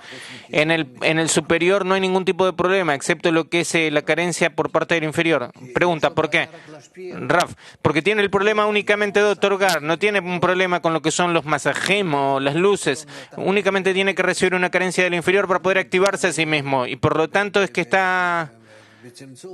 en el superior no hay ningún tipo de problema, excepto lo que es la carencia por parte del inferior. Pregunta, ¿por qué? Raf, porque tiene el problema únicamente de otorgar, no tiene un problema con lo que son los masajem o las luces, únicamente tiene que recibir una carencia del inferior para poder activarse a sí mismo, y por lo tanto es que está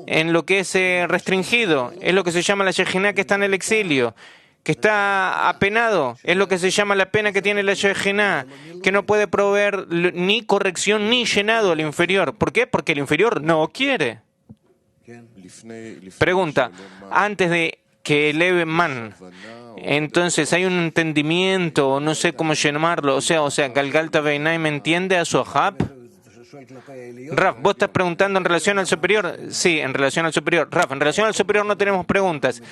en lo que es restringido, es lo que se llama la Shejina que está en el exilio, que está apenado, es lo que se llama la pena que tiene la Shejina, que no puede proveer ni corrección ni llenado al inferior. ¿Por qué? Porque el inferior no quiere. Pregunta, antes de que eleve man, entonces hay un entendimiento, no sé cómo llamarlo, o sea, Galgalta Beinaim entiende a su Ahab. Raf, ¿vos estás preguntando en relación al superior? Sí, en relación al superior. Raf, en relación al superior no tenemos preguntas.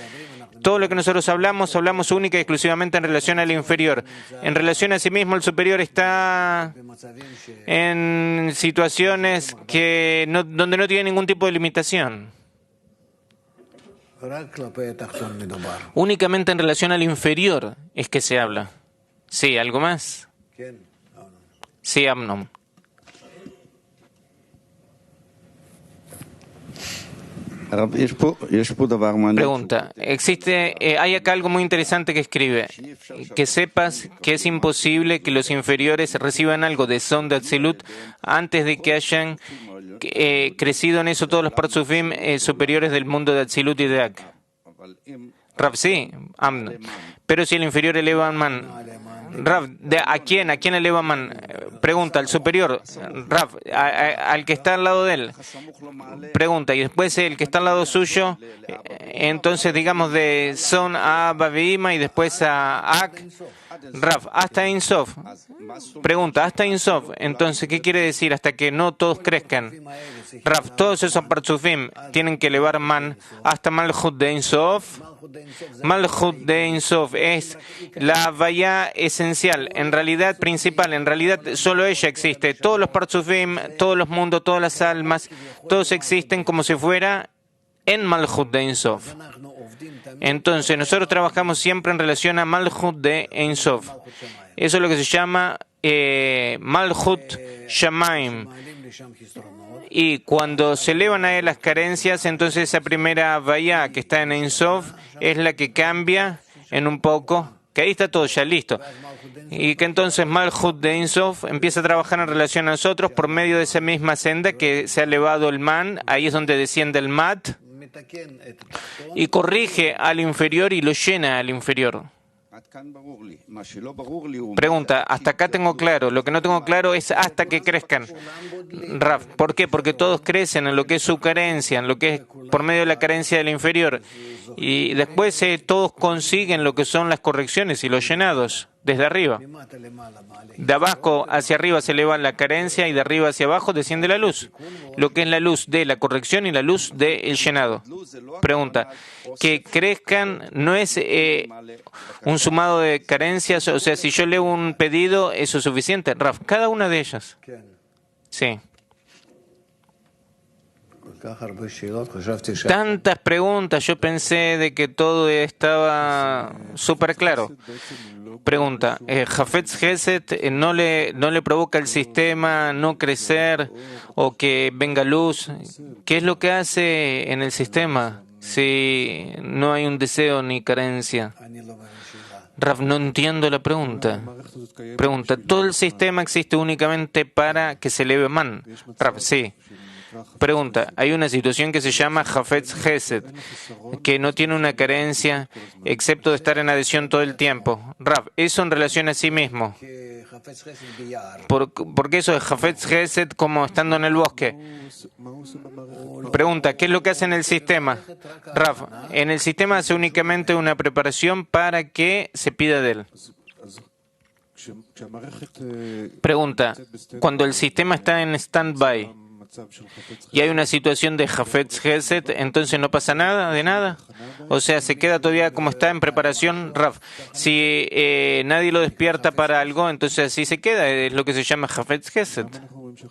Todo lo que nosotros hablamos única y exclusivamente en relación al inferior. En relación a sí mismo, el superior está en situaciones donde no tiene ningún tipo de limitación. Únicamente en relación al inferior es que se habla. Sí, ¿algo más? Sí, Amnon. Pregunta, hay acá algo muy interesante que escribe, que sepas que es imposible que los inferiores reciban algo de Son de Atzilut antes de que hayan crecido en eso todos los Parzufim superiores del mundo de Atzilut y de Ak. Rav, sí, Amnon. Pero si el inferior eleva a man, Rav, ¿a quién eleva man? Pregunta, al superior. Rav, al que está al lado de él. Pregunta, y después el que está al lado suyo, entonces digamos de Son a Babeima y después a Ak. Rav, hasta Ein Sof. Pregunta, hasta Ein Sof. Entonces, ¿qué quiere decir? Hasta que no todos crezcan. Rav, todos esos parzufim tienen que elevar man hasta Malchut de Ein Sof. Malchut de Ein Sof es la Havaya esencial, en realidad principal, en realidad solo ella existe. Todos los parzufim, todos los mundos, todas las almas, todos existen como si fuera en Malchut de Ein Sof. Entonces, nosotros trabajamos siempre en relación a Malchut de Ein Sof. Eso es lo que se llama Malchut Shamaim. Y cuando se elevan a él las carencias, entonces esa primera Havaya que está en Ein Sof es la que cambia en un poco, que ahí está todo ya listo. Y que entonces Malchut de Ein Sof empieza a trabajar en relación a nosotros por medio de esa misma senda que se ha elevado el man, ahí es donde desciende el mat, y corrige al inferior y lo llena al inferior. Pregunta, hasta acá tengo claro. Lo que no tengo claro es hasta que crezcan. Raf, ¿por qué? Porque todos crecen en lo que es su carencia, en lo que es por medio de la carencia del inferior. Y después todos consiguen lo que son las correcciones y los llenados desde arriba. De abajo hacia arriba se eleva la carencia y de arriba hacia abajo desciende la luz. Lo que es la luz de la corrección y la luz del llenado. Pregunta, que crezcan no es un sumado de carencias, o sea, si yo leo un pedido, ¿eso es suficiente? Raf, cada una de ellas. Sí. Tantas preguntas, yo pensé de que todo estaba súper claro. Pregunta, ¿Hafetz Hesed no le provoca al sistema no crecer o que venga luz? ¿Qué es lo que hace en el sistema si no hay un deseo ni carencia? Rav, no entiendo la pregunta. Pregunta, ¿todo el sistema existe únicamente para que se eleve man? Rav, sí. Pregunta, hay una situación que se llama Hafetz Hesed, que no tiene una carencia excepto de estar en adhesión todo el tiempo. Rav, eso en relación a sí mismo. ¿Por qué eso es Hafetz Hesed como estando en el bosque? Pregunta, ¿qué es lo que hace en el sistema? Rav, en el sistema hace únicamente una preparación para que se pida de él. Pregunta, cuando el sistema está en stand-by y hay una situación de Hafetz Hesed, entonces no pasa nada, de nada. O sea, se queda todavía como está en preparación. Raf, si nadie lo despierta para algo, entonces así se queda, es lo que se llama Hafetz Hesed.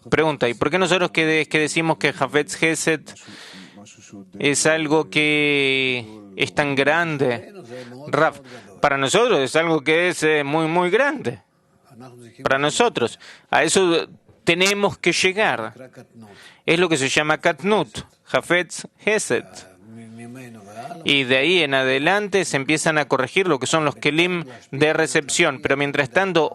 Pregunta, ¿y por qué nosotros que decimos que Hafetz Hesed es algo que es tan grande? Raf, para nosotros es algo que es muy, muy grande. Para nosotros. A eso tenemos que llegar. Es lo que se llama Katnut, Hafetz Hesed. Y de ahí en adelante se empiezan a corregir lo que son los kelim de recepción. Pero mientras tanto,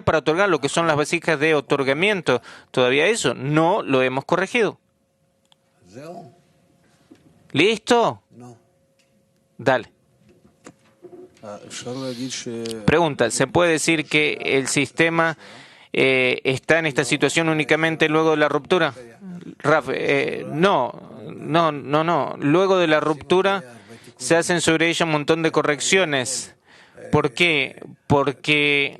para otorgar lo que son las vasijas de otorgamiento, todavía eso no lo hemos corregido. ¿Listo? Dale. Pregunta, ¿se puede decir que el sistema está en esta situación únicamente luego de la ruptura? Raf, no. Luego de la ruptura se hacen sobre ella un montón de correcciones. ¿Por qué? Porque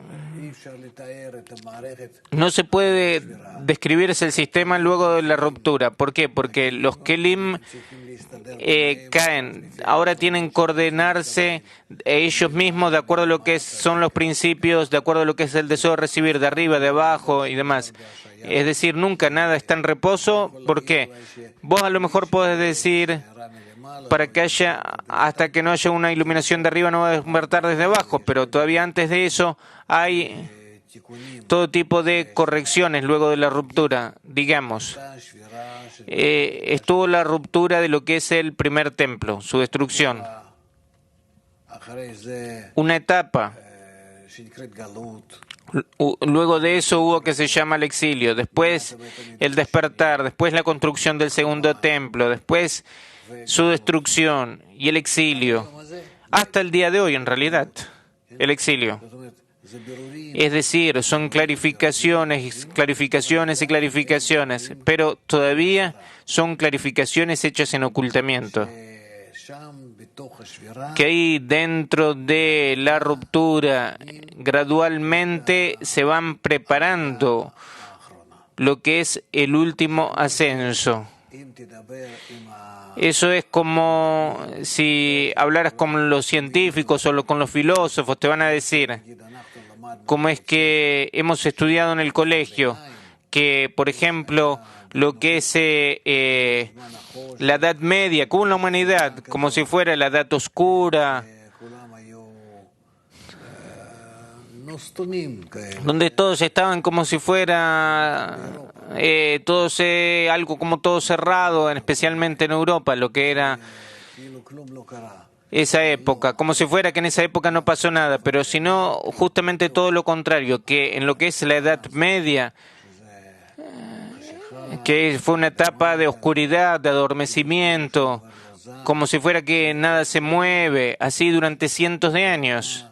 no se puede describirse el sistema luego de la ruptura. ¿Por qué? Porque los kelim caen. Ahora tienen que ordenarse ellos mismos de acuerdo a lo que son los principios, de acuerdo a lo que es el deseo de recibir de arriba, de abajo y demás. Es decir, nunca nada está en reposo. ¿Por qué? Vos a lo mejor podés decir, para que hasta que no haya una iluminación de arriba no va a despertar desde abajo, pero todavía antes de eso hay todo tipo de correcciones luego de la ruptura. Digamos, estuvo la ruptura de lo que es el primer templo, su destrucción. Una etapa. Luego de eso hubo que se llama el exilio, después el despertar, después la construcción del segundo templo, después su destrucción y el exilio, hasta el día de hoy en realidad, el exilio. Es decir, son clarificaciones y clarificaciones, pero todavía son clarificaciones hechas en ocultamiento. Que ahí dentro de la ruptura gradualmente se van preparando lo que es el último ascenso. Eso es como si hablaras con los científicos o con los filósofos, te van a decir, como es que hemos estudiado en el colegio, que por ejemplo lo que es la Edad Media, como la humanidad, como si fuera la Edad Oscura, donde todos estaban como si fuera algo como todo cerrado, especialmente en Europa, lo que era esa época, como si fuera que en esa época no pasó nada, pero sino justamente todo lo contrario, que en lo que es la Edad Media, que fue una etapa de oscuridad, de adormecimiento, como si fuera que nada se mueve, así durante cientos de años.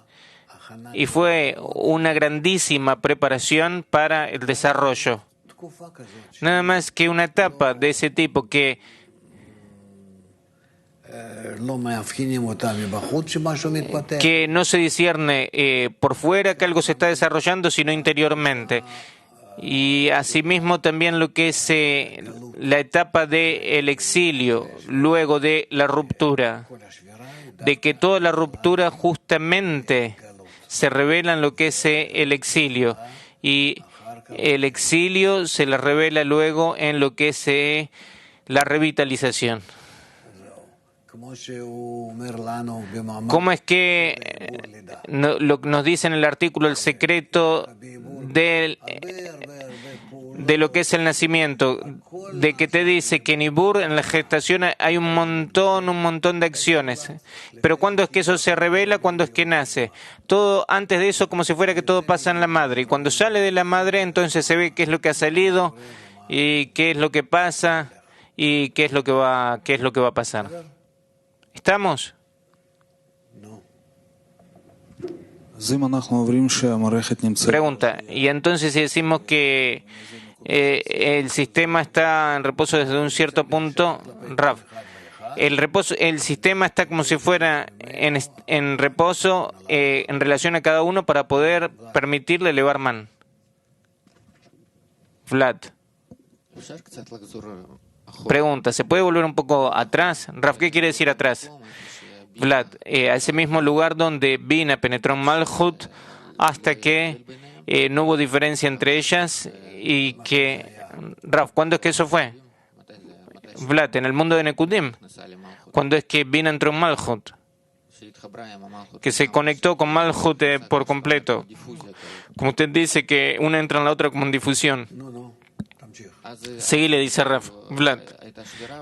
y fue una grandísima preparación para el desarrollo. Nada más que una etapa de ese tipo que no se discierne por fuera que algo se está desarrollando, sino interiormente. Y asimismo también lo que es la etapa del exilio, luego de la ruptura, de que toda la ruptura justamente se revela en lo que es el exilio, y el exilio se la revela luego en lo que es la revitalización. ¿Cómo es que nos dice en el artículo el secreto de lo que es el nacimiento? De que te dice que en Ibur, en la gestación, hay un montón de acciones. Pero ¿cuándo es que eso se revela? ¿Cuándo es que nace? Todo antes de eso, como si fuera que todo pasa en la madre. Y cuando sale de la madre, entonces se ve qué es lo que ha salido y qué es lo que pasa y qué es lo que va a pasar. ¿Estamos? Pregunta. Y entonces si decimos que el sistema está en reposo desde un cierto punto, Rav, el sistema está como si fuera en reposo en relación a cada uno para poder permitirle elevar man. Vlad. Pregunta, ¿se puede volver un poco atrás? Rav, ¿qué quiere decir atrás? Vlad, a ese mismo lugar donde Bina penetró en Malhut hasta que no hubo diferencia entre ellas y que... Rav, ¿cuándo es que eso fue? Vlad, en el mundo de Nekudim. ¿Cuándo es que Bina entró en Malhut? Que se conectó con Malhut por completo. Como usted dice, que una entra en la otra como en difusión. Sí, le dice Vlad.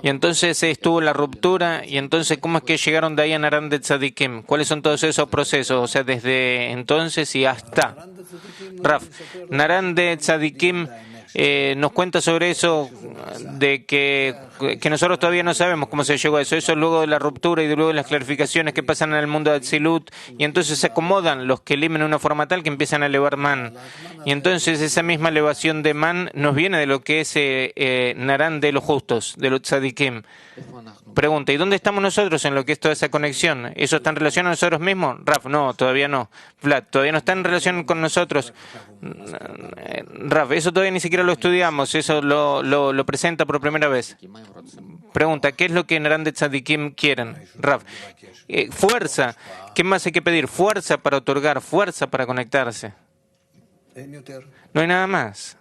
Y entonces estuvo la ruptura, y entonces ¿cómo es que llegaron de ahí a Naran de Tzadikim? ¿Cuáles son todos esos procesos? O sea, desde entonces y hasta. Naran de Tzadikim nos cuenta sobre eso, de que nosotros todavía no sabemos cómo se llegó a eso. Eso es luego de la ruptura y luego de las clarificaciones que pasan en el mundo de Atzilut, y entonces se acomodan los Kelim en una forma tal que empiezan a elevar man. Y entonces esa misma elevación de man nos viene de lo que es Naran de los justos, de los Tzadikim. Pregunta, ¿y dónde estamos nosotros en lo que es toda esa conexión? ¿Eso está en relación a nosotros mismos? Raf, no, todavía no. Vlad, todavía no está en relación con nosotros. Raf, eso todavía ni siquiera lo estudiamos, eso lo presenta por primera vez. Pregunta, ¿qué es lo que Naran de Tzadikim quieren? Raf, fuerza. ¿Qué más hay que pedir? Fuerza para otorgar, fuerza para conectarse. No hay nada más.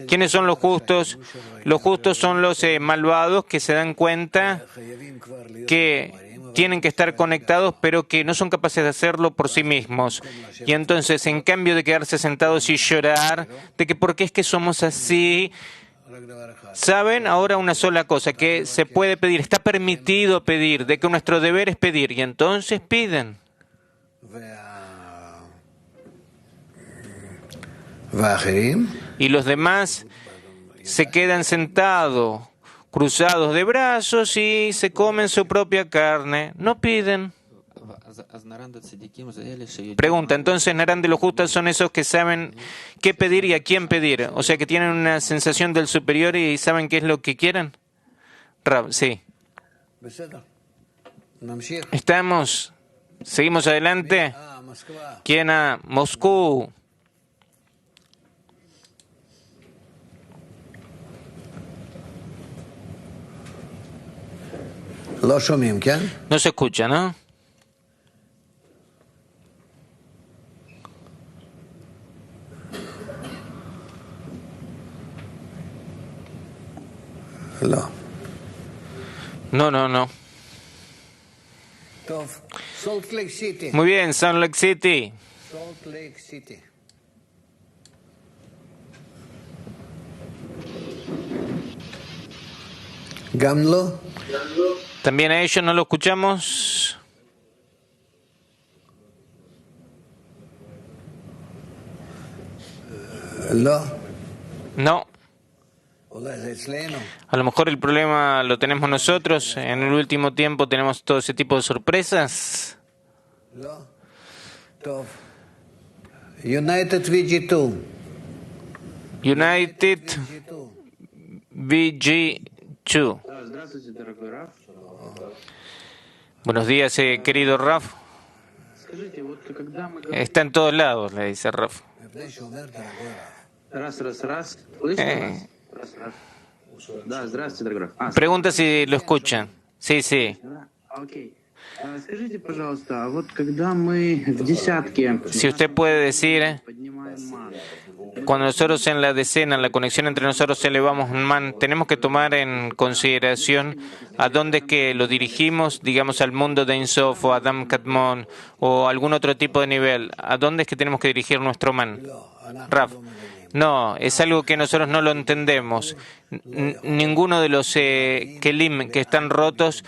¿Quiénes son los justos? Los justos son los malvados que se dan cuenta que tienen que estar conectados, pero que no son capaces de hacerlo por sí mismos. Y entonces, en cambio de quedarse sentados y llorar, de que por qué es que somos así, saben ahora una sola cosa, que se puede pedir, está permitido pedir, de que nuestro deber es pedir, y entonces piden. Y los demás se quedan sentados, cruzados de brazos, y se comen su propia carne. No piden. Pregunta, entonces Naran de los justos son esos que saben qué pedir y a quién pedir. O sea, que tienen una sensación del superior y saben qué es lo que quieren. Sí. Estamos. Seguimos adelante. ¿Quién a Moscú? No se escucha, ¿no? No. Muy bien, Salt Lake City. Gamlo. ¿También a ellos no lo escuchamos? No. A lo mejor el problema lo tenemos nosotros. En el último tiempo tenemos todo ese tipo de sorpresas. United VG2. United VG2. Buenos días, querido Raf. Está en todos lados, le dice Raf. Pregunta si lo escuchan. Sí, sí. Si usted puede decir, cuando nosotros en la decena, en la conexión entre nosotros elevamos man, tenemos que tomar en consideración a dónde es que lo dirigimos, digamos al mundo de Ein Sof o Adam Kadmon o algún otro tipo de nivel. ¿A dónde es que tenemos que dirigir nuestro man? Raf. No, es algo que nosotros no lo entendemos. Ninguno de los kelim que están rotos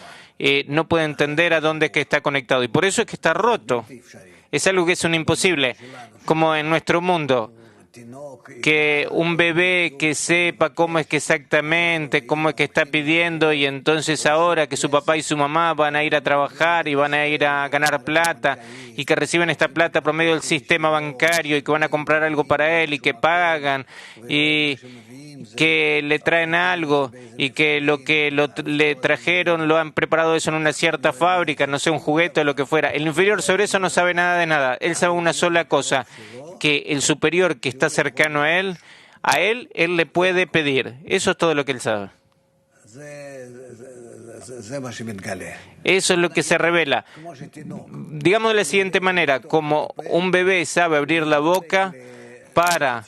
no puede entender a dónde es que está conectado. Y por eso es que está roto. Es algo que es un imposible. Como en nuestro mundo, que un bebé que sepa cómo es que exactamente, cómo es que está pidiendo, y entonces ahora que su papá y su mamá van a ir a trabajar y van a ir a ganar plata y que reciben esta plata por medio del sistema bancario y que van a comprar algo para él y que pagan y que le traen algo y que lo que le trajeron lo han preparado eso en una cierta fábrica, no sé, un juguete o lo que fuera. El inferior sobre eso no sabe nada de nada. Él sabe una sola cosa, que el superior que está cercano a él le puede pedir. Eso es todo lo que él sabe. Eso es lo que se revela. Digamos de la siguiente manera, como un bebé sabe abrir la boca para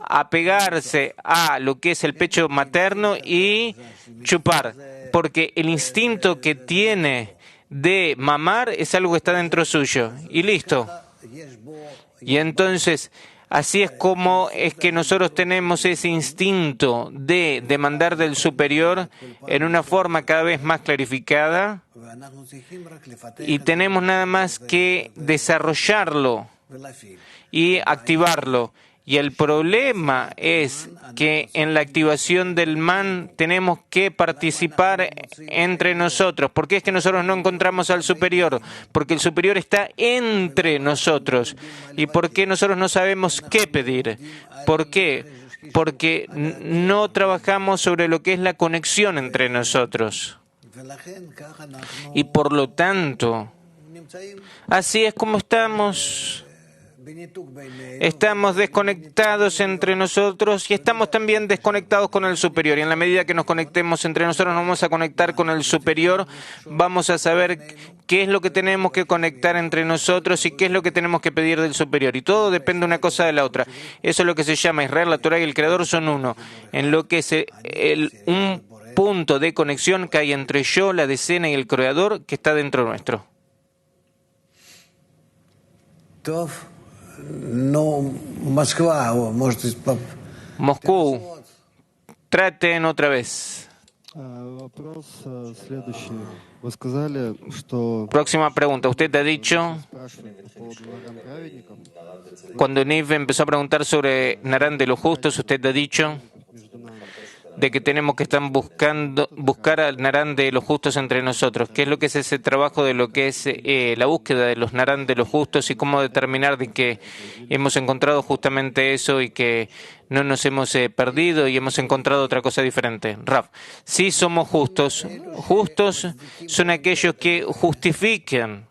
apegarse a lo que es el pecho materno y chupar, porque el instinto que tiene de mamar es algo que está dentro suyo, y listo. Y entonces, así es como es que nosotros tenemos ese instinto de demandar del superior en una forma cada vez más clarificada, y tenemos nada más que desarrollarlo y activarlo. Y el problema es que en la activación del man tenemos que participar entre nosotros. ¿Por qué es que nosotros no encontramos al superior? Porque el superior está entre nosotros. ¿Y por qué nosotros no sabemos qué pedir? ¿Por qué? Porque no trabajamos sobre lo que es la conexión entre nosotros. Y por lo tanto, así es como estamos. Estamos desconectados entre nosotros y estamos también desconectados con el superior. Y en la medida que nos conectemos entre nosotros, nos vamos a conectar con el superior, vamos a saber qué es lo que tenemos que conectar entre nosotros y qué es lo que tenemos que pedir del superior. Y todo depende una cosa de la otra. Eso es lo que se llama Israel, la Torah y el Creador son uno. En lo que es un punto de conexión que hay entre yo, la decena y el Creador que está dentro nuestro. No, Moscú, traten otra vez. Próxima pregunta. Usted ha dicho, cuando Niv empezó a preguntar sobre Narán de los justos, usted ha dicho de que tenemos que buscar al Narán de los justos entre nosotros. ¿Qué es lo que es ese trabajo de lo que es la búsqueda de los Narán de los justos y cómo determinar de que hemos encontrado justamente eso y que no nos hemos perdido y hemos encontrado otra cosa diferente? Raf, sí somos justos. Justos son aquellos que justifican,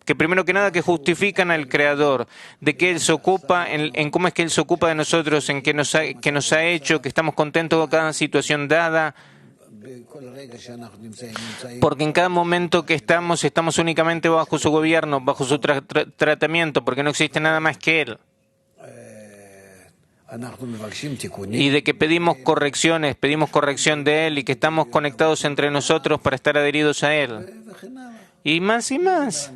que primero que nada que justifican al Creador, de que Él se ocupa, en cómo es que Él se ocupa de nosotros, en que nos ha hecho, que estamos contentos con cada situación dada, porque en cada momento que estamos únicamente bajo su gobierno, bajo su tratamiento, porque no existe nada más que Él. Y de que pedimos corrección de Él y que estamos conectados entre nosotros para estar adheridos a Él. Y más y más.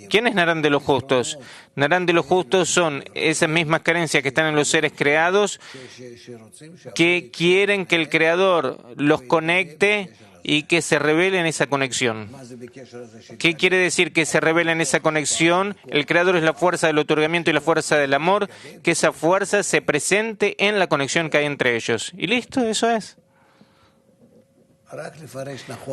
¿Quién es Narán de los justos? Narán de los justos son esas mismas carencias que están en los seres creados que quieren que el Creador los conecte y que se revelen esa conexión. ¿Qué quiere decir que se revelen esa conexión? El Creador es la fuerza del otorgamiento y la fuerza del amor, que esa fuerza se presente en la conexión que hay entre ellos. Y listo, eso es.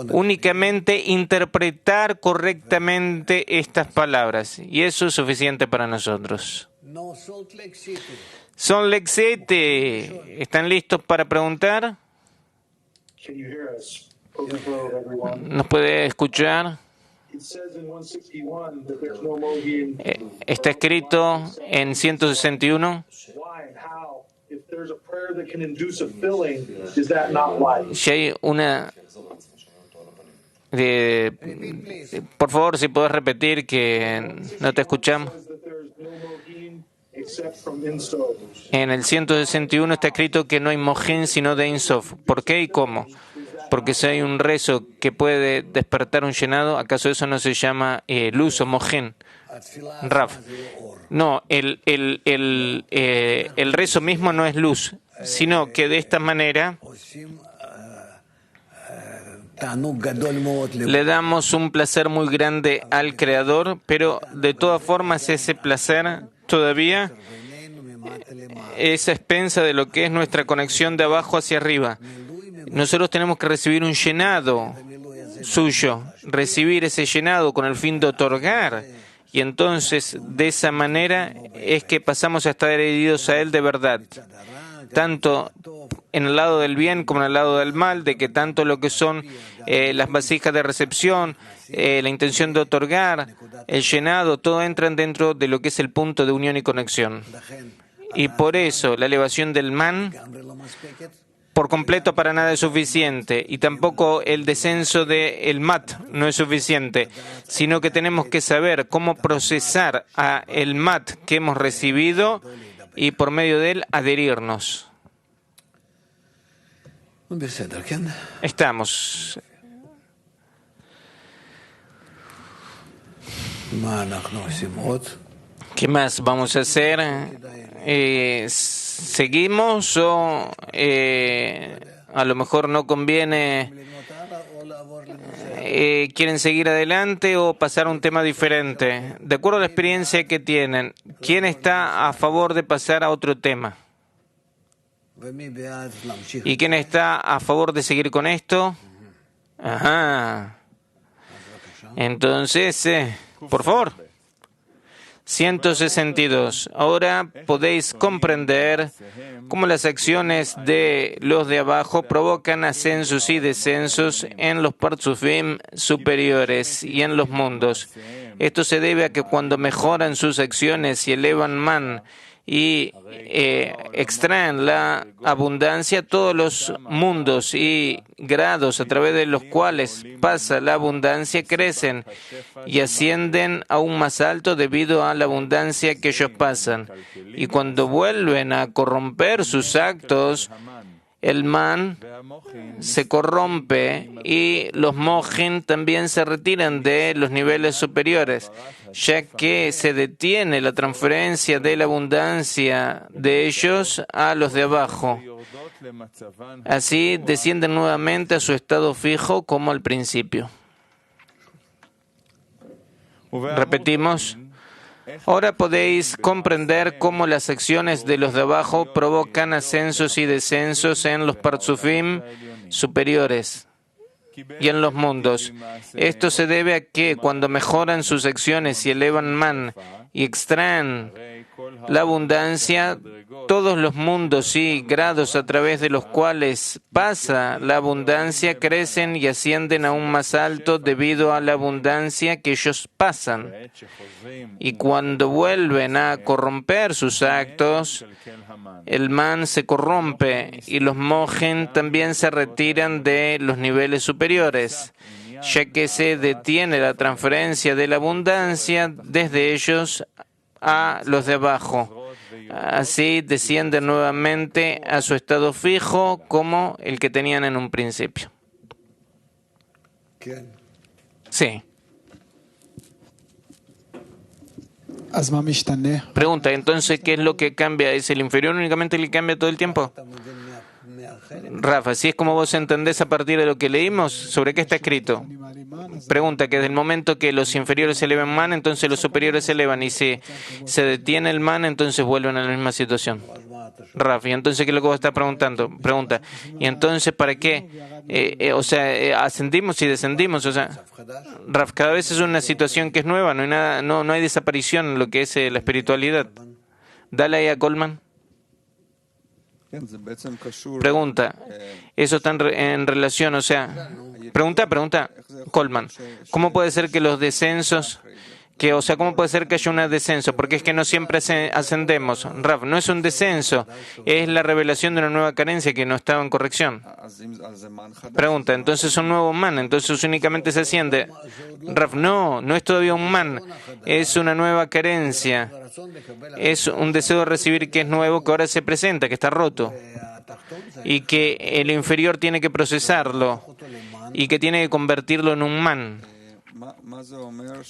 únicamente interpretar correctamente estas palabras. Y eso es suficiente para nosotros. Salt Lake City, ¿están listos para preguntar? ¿Nos puede escuchar? Está escrito en 161. Si hay una... por favor, si puedes repetir que no te escuchamos. En el 161 está escrito que no hay Mohin sino de Ein Sof. ¿Por qué y cómo? Porque si hay un rezo que puede despertar un llenado, ¿acaso eso no se llama luz o Mohin? Rav. No, el rezo mismo no es luz, sino que de esta manera le damos un placer muy grande al Creador, pero de todas formas ese placer todavía es a expensa de lo que es nuestra conexión de abajo hacia arriba. Nosotros tenemos que recibir un llenado suyo, recibir ese llenado con el fin de otorgar. Y entonces, de esa manera, es que pasamos a estar heridos a Él de verdad. Tanto en el lado del bien como en el lado del mal, de que tanto lo que son las vasijas de recepción, la intención de otorgar, el llenado, todo entran dentro de lo que es el punto de unión y conexión. Y por eso, la elevación del man por completo para nada es suficiente, y tampoco el descenso del mat no es suficiente, sino que tenemos que saber cómo procesar el mat que hemos recibido y por medio de él adherirnos. Estamos. ¿Qué más vamos a hacer? ¿Seguimos o a lo mejor no conviene? ¿Quieren seguir adelante o pasar a un tema diferente? De acuerdo a la experiencia que tienen, ¿quién está a favor de pasar a otro tema? ¿Y quién está a favor de seguir con esto? Ajá. Entonces, por favor. 162. Ahora podéis comprender cómo las acciones de los de abajo provocan ascensos y descensos en los Partzufim superiores y en los mundos. Esto se debe a que cuando mejoran sus acciones y elevan man y extraen la abundancia, todos los mundos y grados a través de los cuales pasa la abundancia crecen y ascienden aún más alto debido a la abundancia que ellos pasan. Y cuando vuelven a corromper sus actos, el man se corrompe y los mohin también se retiran de los niveles superiores, ya que se detiene la transferencia de la abundancia de ellos a los de abajo. Así descienden nuevamente a su estado fijo como al principio. Repetimos. Ahora podéis comprender cómo las acciones de los de abajo provocan ascensos y descensos en los Partzufim superiores y en los mundos. Esto se debe a que cuando mejoran sus acciones y elevan man y extraen la abundancia, todos los mundos y grados a través de los cuales pasa la abundancia crecen y ascienden aún más alto debido a la abundancia que ellos pasan. Y cuando vuelven a corromper sus actos, el man se corrompe y los mojen también se retiran de los niveles superiores, ya que se detiene la transferencia de la abundancia desde ellos a los de abajo. Así descienden nuevamente a su estado fijo como el que tenían en un principio. Sí. Pregunta, entonces, ¿qué es lo que cambia? ¿Es el inferior únicamente el que cambia todo el tiempo? Rafa, si es como vos entendés a partir de lo que leímos, ¿sobre qué está escrito? Pregunta, que desde el momento que los inferiores se elevan man, entonces los superiores se elevan, y si se detiene el man, entonces vuelven a la misma situación. Raf, y entonces, ¿qué es lo que vos estás preguntando? Pregunta, ¿y entonces para qué? Ascendimos y descendimos, Raf, cada vez es una situación que es nueva, no hay nada, no hay desaparición en lo que es la espiritualidad. Dale ahí a Coleman. Pregunta, eso está en relación, pregunta, Coleman, ¿cómo puede ser que los descensos, cómo puede ser que haya un descenso? Porque es que no siempre ascendemos. Rav, no es un descenso, es la revelación de una nueva carencia que no estaba en corrección. Pregunta, entonces un nuevo man, entonces únicamente se asciende. Rav, no es todavía un man, es una nueva carencia. Es un deseo de recibir que es nuevo, que ahora se presenta, que está roto. Y que el inferior tiene que procesarlo y que tiene que convertirlo en un man.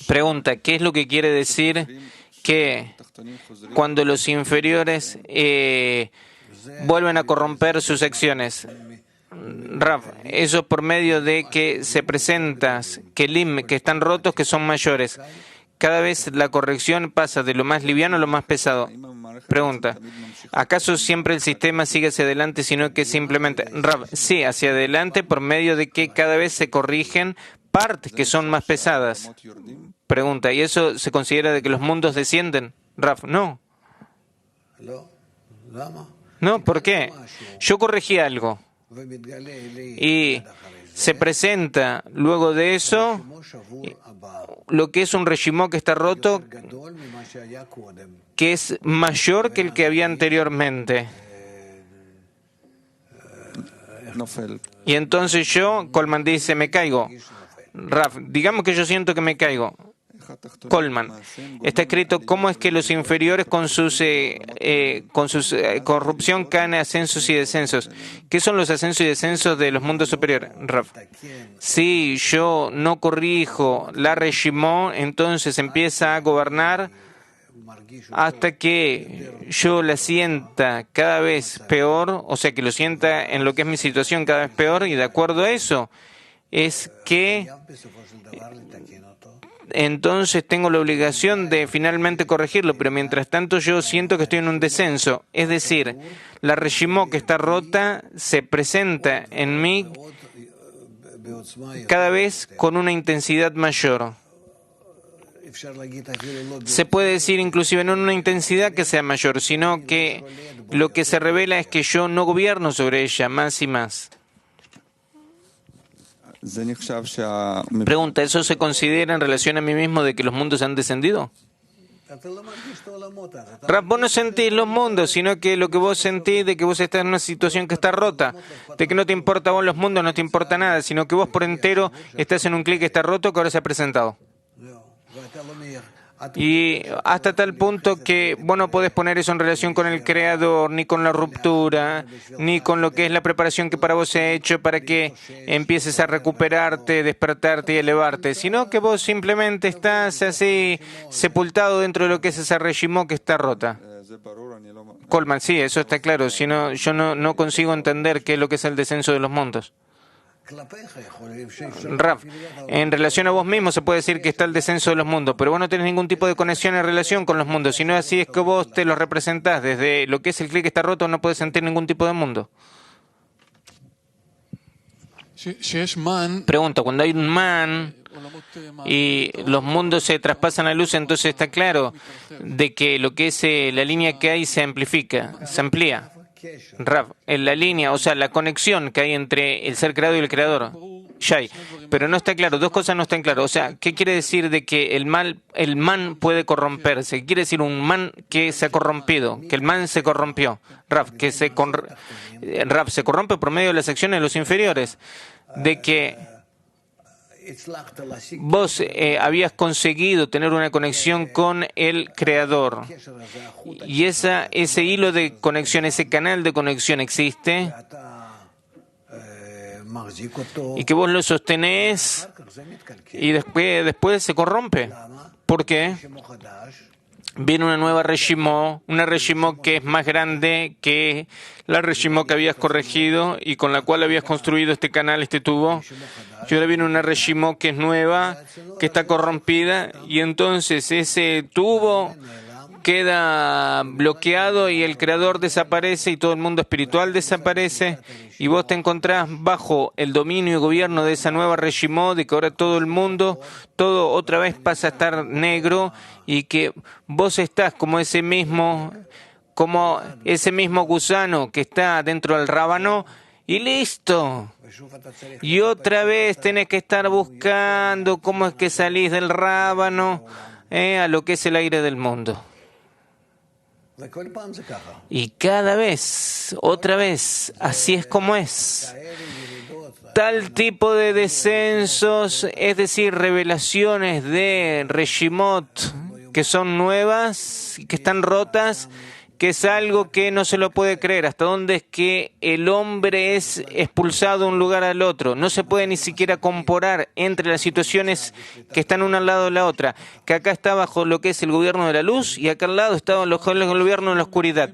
Pregunta, ¿qué es lo que quiere decir que cuando los inferiores vuelven a corromper sus acciones? Rav, eso es por medio de que se presentan kelim que están rotos, que son mayores. Cada vez la corrección pasa de lo más liviano a lo más pesado. Pregunta, ¿acaso siempre el sistema sigue hacia adelante, sino que simplemente... Rav, sí, hacia adelante por medio de que cada vez se corrigen partes que son más pesadas. Pregunta, ¿y eso se considera de que los mundos descienden? Rav, no. No, ¿por qué? Yo corregí algo y se presenta luego de eso lo que es un reshimó que está roto, que es mayor que el que había anteriormente. Y entonces Coleman dice, me caigo. Raf, digamos que yo siento que me caigo. Coleman, está escrito cómo es que los inferiores con sus corrupción caen a ascensos y descensos. ¿Qué son los ascensos y descensos de los mundos superiores? Raf, si yo no corrijo la reshimó, entonces empieza a gobernar hasta que yo la sienta cada vez peor, que lo sienta en lo que es mi situación cada vez peor, y de acuerdo a eso es que entonces tengo la obligación de finalmente corregirlo, pero mientras tanto yo siento que estoy en un descenso. Es decir, la reshimó que está rota se presenta en mí cada vez con una intensidad mayor. Se puede decir inclusive no en una intensidad que sea mayor, sino que lo que se revela es que yo no gobierno sobre ella más y más. Pregunta, ¿eso se considera en relación a mí mismo de que los mundos han descendido? Rab, vos no sentís los mundos, sino que lo que vos sentís de que vos estás en una situación que está rota, de que no te importa a vos los mundos, no te importa nada, sino que vos por entero estás en un clic que está roto que ahora se ha presentado. Y hasta tal punto que vos no podés poner eso en relación con el Creador, ni con la ruptura, ni con lo que es la preparación que para vos se ha hecho para que empieces a recuperarte, despertarte y elevarte, sino que vos simplemente estás así sepultado dentro de lo que es esa reshimó que está rota. Coleman, sí, eso está claro, sino yo no consigo entender qué es lo que es el descenso de los mundos. Rav, en relación a vos mismo se puede decir que está el descenso de los mundos, pero vos no tenés ningún tipo de conexión en relación con los mundos, sino así es que vos te los representás. Desde lo que es el clic que está roto no puedes sentir ningún tipo de mundo. Pregunta, cuando hay un man y los mundos se traspasan a luz, entonces está claro de que lo que es la línea que hay se amplifica, se amplía. Rav, en la línea, la conexión que hay entre el ser creado y el creador. Shai, pero no está claro, dos cosas no están claras. ¿Qué quiere decir de que el man puede corromperse? ¿Qué quiere decir un man que se ha corrompido? Que el man se corrompió. Rav, Rav se corrompe por medio de las acciones de los inferiores. De que vos habías conseguido tener una conexión con el Creador. Y ese hilo de conexión, ese canal de conexión existe. Y que vos lo sostenés y después se corrompe. ¿Por qué? Viene una nueva reshimó, una reshimó que es más grande que la reshimó que habías corregido y con la cual habías construido este canal, este tubo. Y ahora viene una reshimó que es nueva, que está corrompida, y entonces ese tubo queda bloqueado y el creador desaparece y todo el mundo espiritual desaparece y vos te encontrás bajo el dominio y gobierno de esa nueva Reshimot, de que ahora todo el mundo, todo otra vez pasa a estar negro y que vos estás como ese mismo gusano que está dentro del rábano y listo. Y otra vez tenés que estar buscando cómo es que salís del rábano a lo que es el aire del mundo. Y cada vez, otra vez, así es como es. Tal tipo de descensos, es decir, revelaciones de Reshimot que son nuevas, que están rotas, que es algo que no se lo puede creer. Hasta dónde es que el hombre es expulsado de un lugar al otro. No se puede ni siquiera comparar entre las situaciones que están una al lado de la otra. Que acá está bajo lo que es el gobierno de la luz y acá al lado está bajo el gobierno de la oscuridad.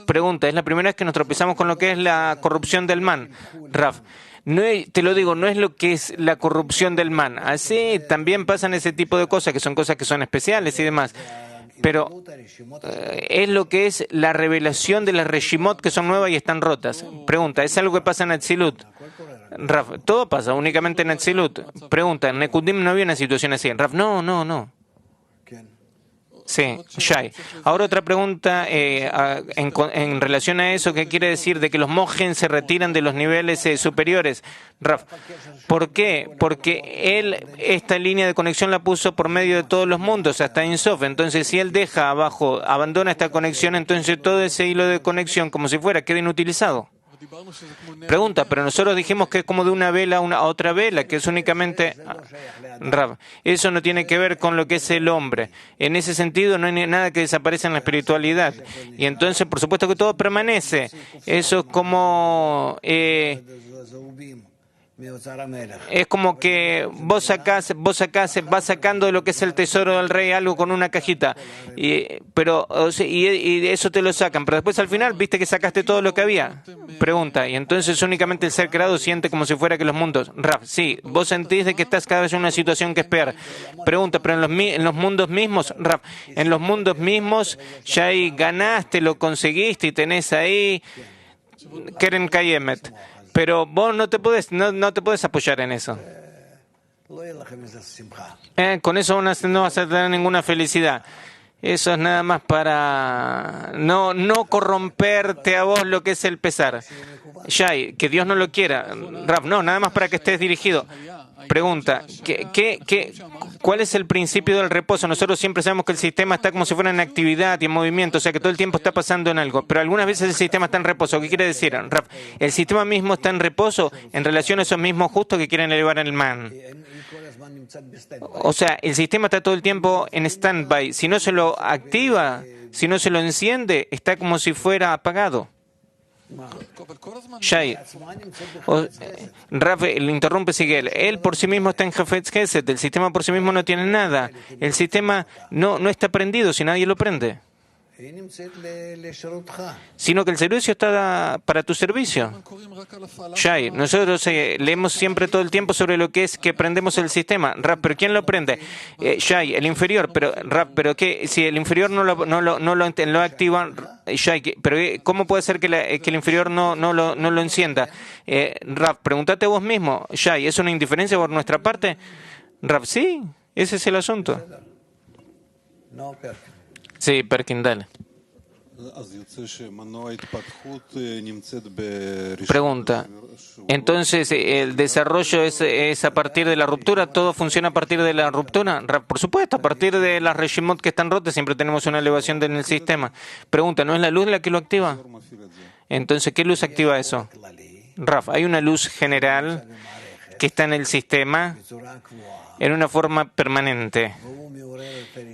Pregunta, es la primera vez que nos tropezamos con lo que es la corrupción del man. Raf, te lo digo, no es lo que es la corrupción del man. Así también pasan ese tipo de cosas que son especiales y demás. Pero es lo que es la revelación de las Reshimot que son nuevas y están rotas. Pregunta, ¿es algo que pasa en Atzilut? Raf, todo pasa únicamente en Atzilut. Pregunta, en Nekudim no había una situación así. Raf, no. Sí, Shai. Ahora otra pregunta en relación a eso, ¿qué quiere decir de que los mojen se retiran de los niveles superiores? Raf, ¿por qué? Porque él esta línea de conexión la puso por medio de todos los mundos, hasta Insof. Entonces, si él deja abajo, abandona esta conexión, entonces todo ese hilo de conexión, como si fuera, queda inutilizado. Pregunta, pero nosotros dijimos que es como de una vela a otra vela, que es únicamente... Rab, eso no tiene que ver con lo que es el hombre. En ese sentido no hay nada que desaparece en la espiritualidad. Y entonces, por supuesto que todo permanece. Eso es como... es como que vos sacás, vas sacando de lo que es el tesoro del rey algo con una cajita, y eso te lo sacan, pero después al final viste que sacaste todo lo que había. Pregunta, y entonces únicamente el ser creado siente como si fuera que los mundos. Raf, sí, vos sentís de que estás cada vez en una situación que es peor. Pregunta, pero en los mundos mismos, Raf, en los mundos mismos ya ahí ganaste, lo conseguiste y tenés ahí Keren Kayemet. Pero vos no te puedes apoyar en eso. Con eso no vas a tener ninguna felicidad. Eso es nada más para no corromperte a vos lo que es el pesar. Shai, que Dios no lo quiera. Raf, no, nada más para que estés dirigido. Pregunta, ¿cuál es el principio del reposo? Nosotros siempre sabemos que el sistema está como si fuera en actividad y en movimiento, o sea que todo el tiempo está pasando en algo, pero algunas veces el sistema está en reposo. ¿Qué quiere decir, Raf? El sistema mismo está en reposo en relación a esos mismos justos que quieren elevar el man. O sea, el sistema está todo el tiempo en stand-by. Si no se lo activa, si no se lo enciende, está como si fuera apagado. Shai, Raf le interrumpe Sigel. Él por sí mismo está en Jafetz Geset. El sistema por sí mismo no tiene nada. El sistema no está prendido si nadie lo prende, sino que el servicio está para tu servicio. Shai, nosotros leemos siempre todo el tiempo sobre lo que es que prendemos el sistema. Raf, ¿pero quién lo prende? Shai, el inferior. Pero Raf, ¿pero qué? Si el inferior no lo activa, Shai, pero ¿cómo puede ser que el inferior no lo encienda? Raf, pregúntate vos mismo. Shai, ¿es una indiferencia por nuestra parte? Raf, sí, ese es el asunto. Sí, Perkin, dale. Pregunta. Entonces, ¿el desarrollo es a partir de la ruptura? ¿Todo funciona a partir de la ruptura? Por supuesto, a partir de las Reshimot que están rotas siempre tenemos una elevación en el sistema. Pregunta, ¿no es la luz la que lo activa? Entonces, ¿qué luz activa eso? Raf, hay una luz general que está en el sistema en una forma permanente.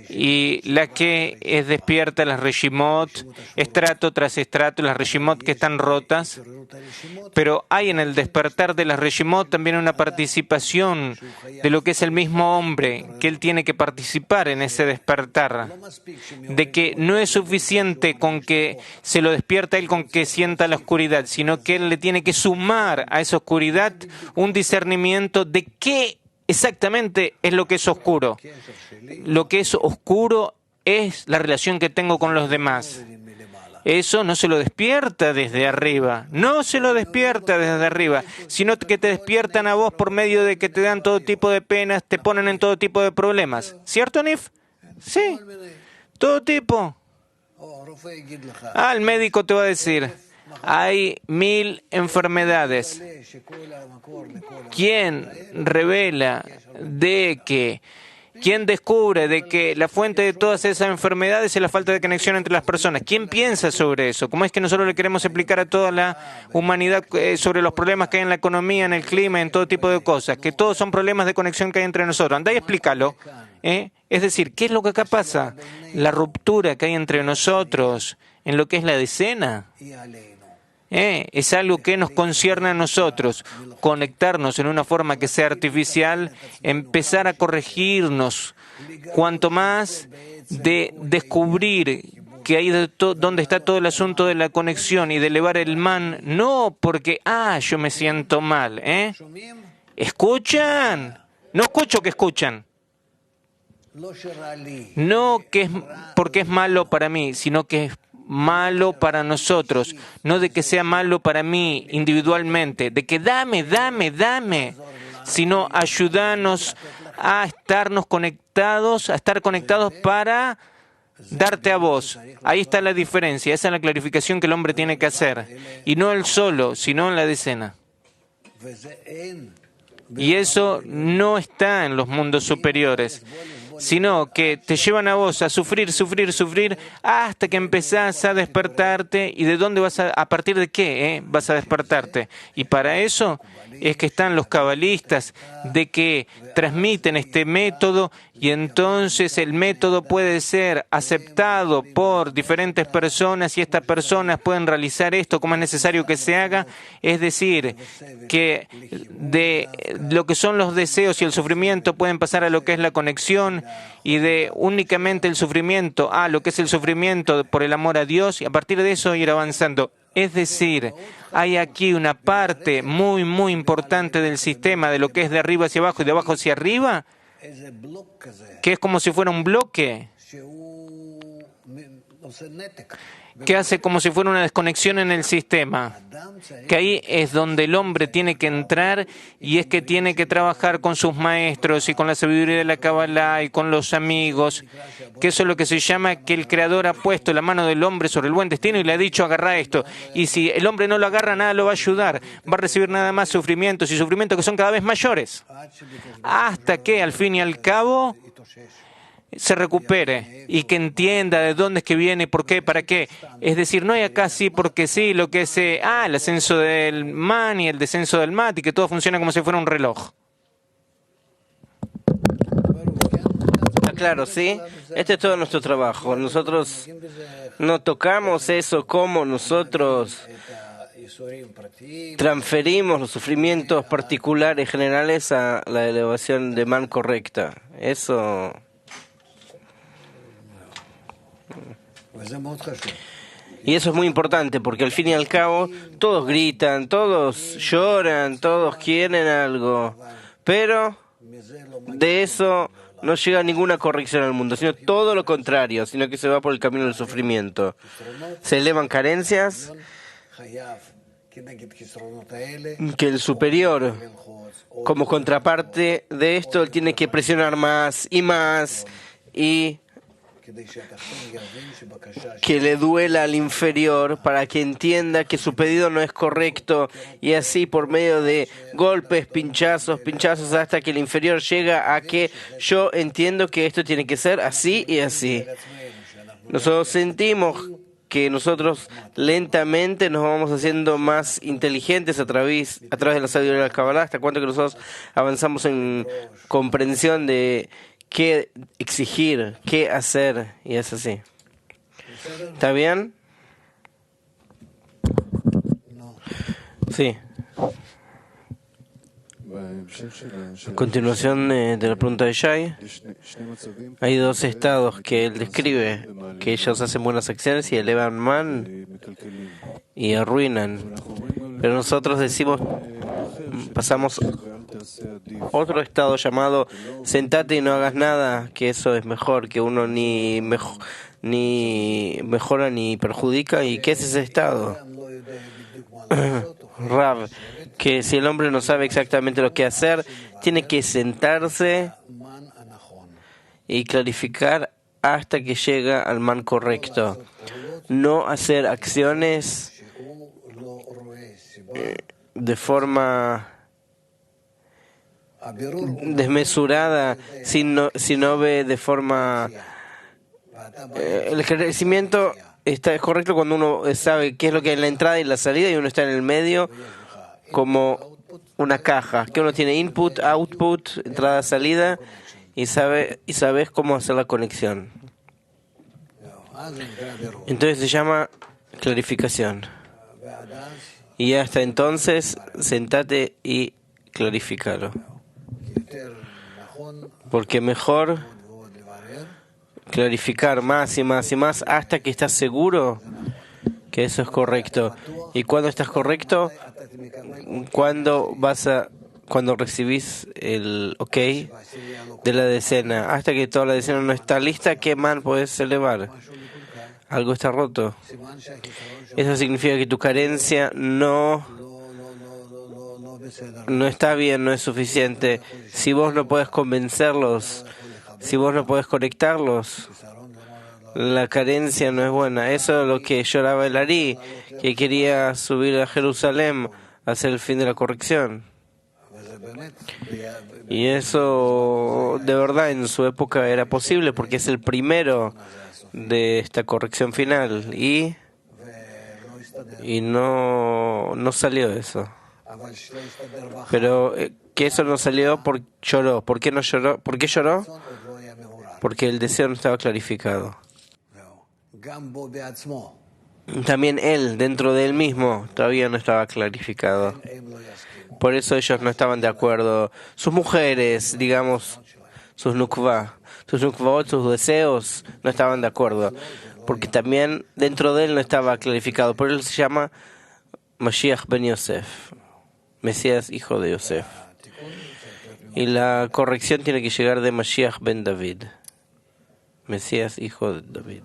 Y la que es despierta, las Reshimot, estrato tras estrato, las Reshimot que están rotas. Pero hay en el despertar de las Reshimot también una participación de lo que es el mismo hombre, que él tiene que participar en ese despertar. De que no es suficiente con que se lo despierta él, con que sienta la oscuridad, sino que él le tiene que sumar a esa oscuridad un discernimiento de qué exactamente es lo que es oscuro. Lo que es oscuro es la relación que tengo con los demás. Eso no se lo despierta desde arriba, no se lo despierta desde arriba, sino que te despiertan a vos por medio de que te dan todo tipo de penas, te ponen en todo tipo de problemas. ¿Cierto, Nif? Sí, todo tipo. El médico te va a decir, hay 1000 enfermedades. ¿Quién revela de que... ¿Quién descubre de que la fuente de todas esas enfermedades es la falta de conexión entre las personas? ¿Quién piensa sobre eso? ¿Cómo es que nosotros le queremos explicar a toda la humanidad sobre los problemas que hay en la economía, en el clima, en todo tipo de cosas? Que todos son problemas de conexión que hay entre nosotros. Andá y explícalo. Es decir, ¿qué es lo que acá pasa? La ruptura que hay entre nosotros en lo que es la decena. Es algo que nos concierne a nosotros, conectarnos en una forma que sea artificial, empezar a corregirnos, cuanto más de descubrir que ahí donde está todo el asunto de la conexión y de elevar el man, no porque, yo me siento mal, ¿escuchan? No escucho que escuchan. No que es porque es malo para mí, sino que es malo para nosotros, no de que sea malo para mí individualmente, de que dame, sino ayúdanos a estar conectados para darte a vos. Ahí está la diferencia, esa es la clarificación que el hombre tiene que hacer, y no él solo, sino en la decena. Y eso no está en los mundos superiores, sino que te llevan a vos a sufrir, hasta que empezás a despertarte. ¿Y de dónde a partir de qué vas a despertarte? Y para eso es que están los cabalistas, de que transmiten este método, y entonces el método puede ser aceptado por diferentes personas, y estas personas pueden realizar esto como es necesario que se haga. Es decir, que de lo que son los deseos y el sufrimiento pueden pasar a lo que es la conexión, y de únicamente el sufrimiento a lo que es el sufrimiento por el amor a Dios, y a partir de eso ir avanzando. Es decir, hay aquí una parte muy, muy importante del sistema, de lo que es de arriba hacia abajo y de abajo hacia arriba, que es como si fuera un bloque, que hace como si fuera una desconexión en el sistema, que ahí es donde el hombre tiene que entrar, y es que tiene que trabajar con sus maestros y con la sabiduría de la Kabbalah y con los amigos, que eso es lo que se llama que el Creador ha puesto la mano del hombre sobre el buen destino y le ha dicho agarra esto, y si el hombre no lo agarra, nada lo va a ayudar, va a recibir nada más sufrimientos, y sufrimientos que son cada vez mayores, hasta que al fin y al cabo se recupere y que entienda de dónde es que viene, por qué, para qué. Es decir, no hay acá sí porque sí, lo que es el ascenso del man y el descenso del mat, y que todo funciona como si fuera un reloj. Claro, sí. Este es todo nuestro trabajo. Nosotros no tocamos eso como nosotros transferimos los sufrimientos particulares generales a la elevación de man correcta. Eso. Y eso es muy importante, porque al fin y al cabo todos gritan, todos lloran, todos quieren algo, pero de eso no llega ninguna corrección al mundo, sino todo lo contrario, sino que se va por el camino del sufrimiento. Se elevan carencias que el superior, como contraparte de esto, él tiene que presionar más, y que le duela al inferior para que entienda que su pedido no es correcto, y así por medio de golpes, pinchazos, hasta que el inferior llega a que yo entiendo que esto tiene que ser así y así. Nosotros sentimos que nosotros lentamente nos vamos haciendo más inteligentes a través de la sabiduría de la Kabbalah, hasta cuanto que nosotros avanzamos en comprensión de qué exigir, qué hacer, y es así. ¿Está bien? Sí. A continuación de la pregunta de Shai, hay dos estados que él describe, que ellos hacen buenas acciones y elevan man y arruinan. Pero nosotros decimos, pasamos otro estado llamado sentate y no hagas nada, que eso es mejor, que uno ni mejora ni perjudica. ¿Y qué es ese estado? Rav, que si el hombre no sabe exactamente lo que hacer, tiene que sentarse y clarificar hasta que llega al man correcto. No hacer acciones de forma desmesurada, si no ve de forma... el esclarecimiento es correcto cuando uno sabe qué es lo que hay en la entrada y la salida, y uno está en el medio como una caja, que uno tiene input, output, entrada, salida, y sabes cómo hacer la conexión. Entonces se llama clarificación. Y hasta entonces, sentate y clarifícalo. Porque mejor clarificar más y más y más hasta que estás seguro que eso es correcto. ¿Y cuando estás correcto? Cuando recibís el ok de la decena. Hasta que toda la decena no está lista, ¿qué man puedes elevar? Algo está roto. Eso significa que tu carencia no está bien, no es suficiente. Si vos no puedes convencerlos, si vos no puedes conectarlos, la carencia no es buena. Eso es lo que lloraba el Ari, que quería subir a Jerusalén a hacer el fin de la corrección. Y eso de verdad en su época era posible porque es el primero de esta corrección final y no salió eso. Pero que eso no salió porque lloró. ¿Por qué no lloró? ¿Por qué lloró? Porque el deseo no estaba clarificado. También él, dentro de él mismo, todavía no estaba clarificado. Por eso ellos no estaban de acuerdo. Sus mujeres, digamos, sus nukvot, sus deseos, no estaban de acuerdo. Porque también dentro de él no estaba clarificado. Por eso se llama Mashiach ben Yosef, Mesías hijo de Yosef. Y la corrección tiene que llegar de Mashiach ben David, Mesías hijo de David.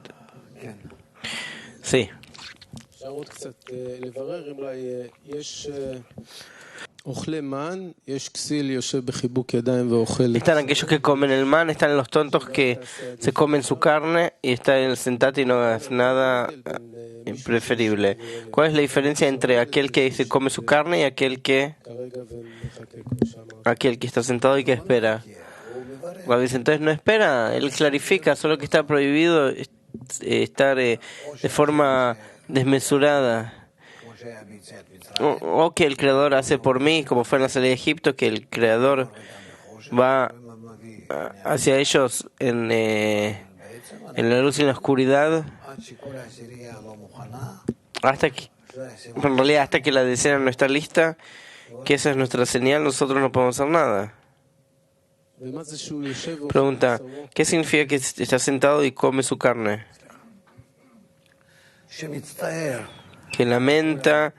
Sí. Están aquellos que comen el man, están los tontos que se comen su carne, y está el sentate y no hagas nada preferible. ¿Cuál es la diferencia entre aquel que se come su carne y aquel que está sentado y que espera? Dice, entonces no espera, él clarifica, solo que está prohibido estar de forma desmesurada. O que el Creador hace por mí, como fue en la salida de Egipto, que el Creador va hacia ellos en la luz y en la oscuridad, hasta que la decena no está lista, que esa es nuestra señal, nosotros no podemos hacer nada. Pregunta, ¿qué significa que está sentado y come su carne? Que lamenta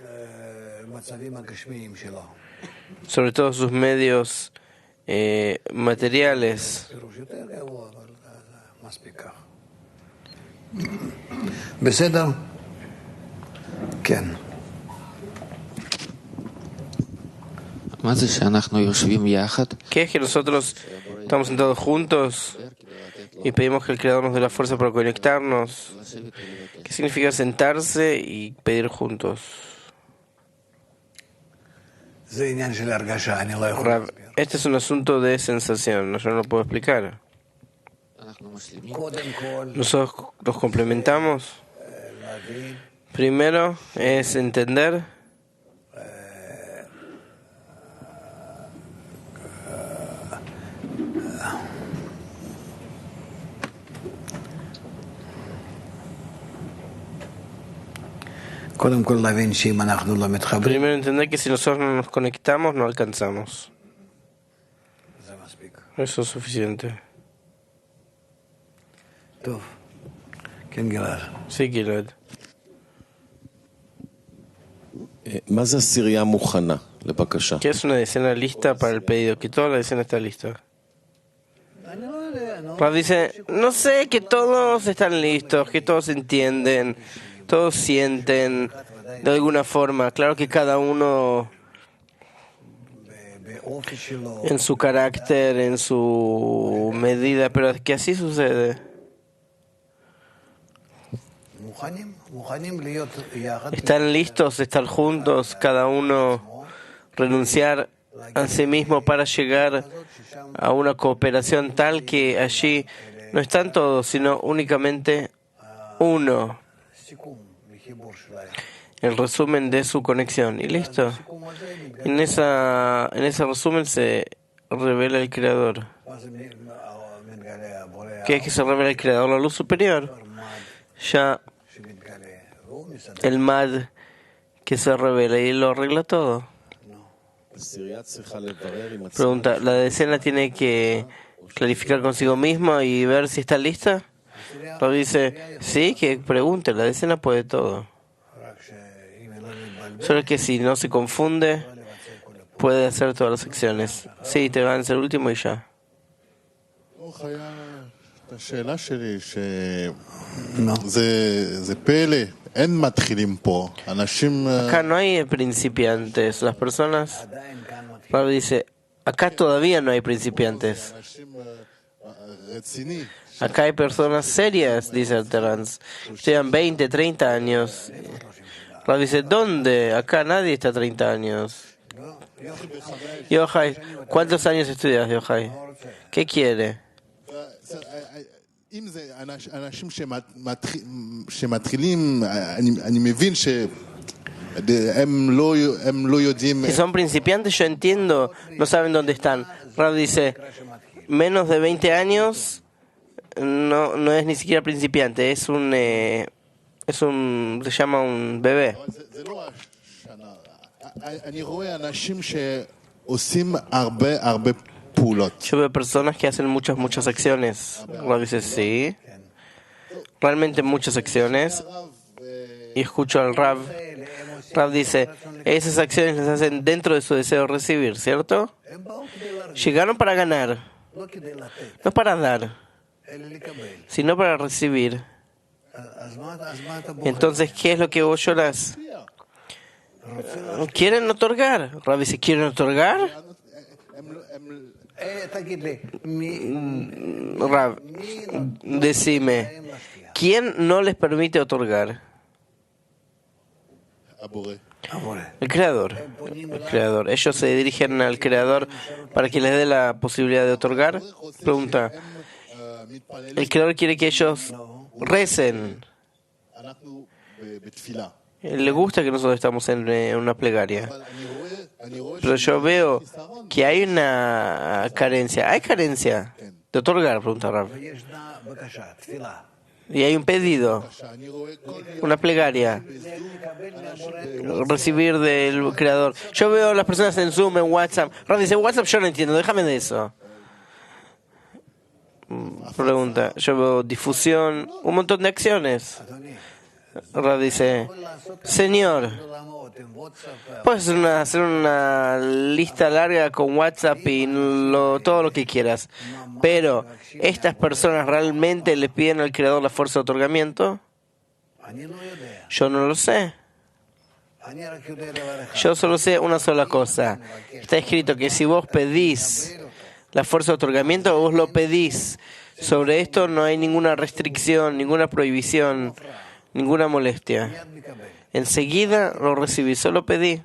sobre todos sus medios materiales. ¿Qué es que nosotros estamos sentados juntos y pedimos que el Creador nos dé la fuerza para conectarnos? ¿Qué significa sentarse y pedir juntos? Este es un asunto de sensación, yo no lo puedo explicar. Nosotros nos complementamos. Primero es entender primero entender que si nosotros no nos conectamos no alcanzamos. Eso es suficiente. Sí, Gilad. לבקשה. ¿Qué es una decena lista para el pedido? Que toda la decena está lista. Rav dice, no sé, que todos están listos, que todos entienden, todos sienten de alguna forma. Claro que cada uno en su carácter, en su medida, pero es que así sucede. Están listos de estar juntos, cada uno renunciar a sí mismo para llegar a una cooperación tal que allí no están todos, sino únicamente uno. El resumen de su conexión. Y listo. En ese resumen se revela el Creador. ¿Qué es que se revela el Creador? La luz superior. Ya el Mad que se revela y lo arregla todo. Pregunta, ¿la decena tiene que clarificar consigo misma y ver si está lista? Lo dice, sí, que pregunte, la decena puede todo. Solo que si no se confunde, puede hacer todas las acciones. Sí, te van a ser el último y ya. Acá no hay principiantes. Las personas, Pablo dice, acá todavía no hay principiantes. Acá hay personas serias, dice el Terans. Llevan 20, 30 años. Pablo dice, ¿dónde? Acá nadie está 30 años. Yochai, ¿cuántos años estudias, Yochai? ¿Qué quiere? Si son principiantes, yo entiendo, no saben dónde están. Rab dice, menos de 20 años no es ni siquiera principiante, se llama un bebé. Yo veo personas que hacen muchas acciones. Rab dice, sí, realmente muchas acciones. Y escucho al Rab. Rab dice, esas acciones las hacen dentro de su deseo de recibir, ¿cierto? Llegaron para ganar, no para dar, sino para recibir. Entonces, ¿qué es lo que vos lloras? ¿Quieren otorgar? Rab dice, ¿quieren otorgar? Decime, ¿quién no les permite otorgar? El Creador. Ellos se dirigen al Creador para que les dé la posibilidad de otorgar. Pregunta, el Creador quiere que ellos recen. Le gusta que nosotros estamos en una plegaria. Pero yo veo que hay una carencia. ¿Hay carencia de otorgar? Pregunta Rav. Y hay un pedido, una plegaria, recibir del Creador. Yo veo a las personas en Zoom, en WhatsApp. Rav dice, WhatsApp yo no entiendo, déjame de eso. Pregunta, yo veo difusión, un montón de acciones. Rav dice, Señor, puedes hacer una lista larga con WhatsApp y todo lo que quieras, pero ¿estas personas realmente le piden al Creador la fuerza de otorgamiento? Yo no lo sé. Yo solo sé una sola cosa. Está escrito que si vos pedís la fuerza de otorgamiento, vos lo pedís. Sobre esto no hay ninguna restricción, ninguna prohibición, ninguna molestia. Enseguida lo recibí, solo pedí.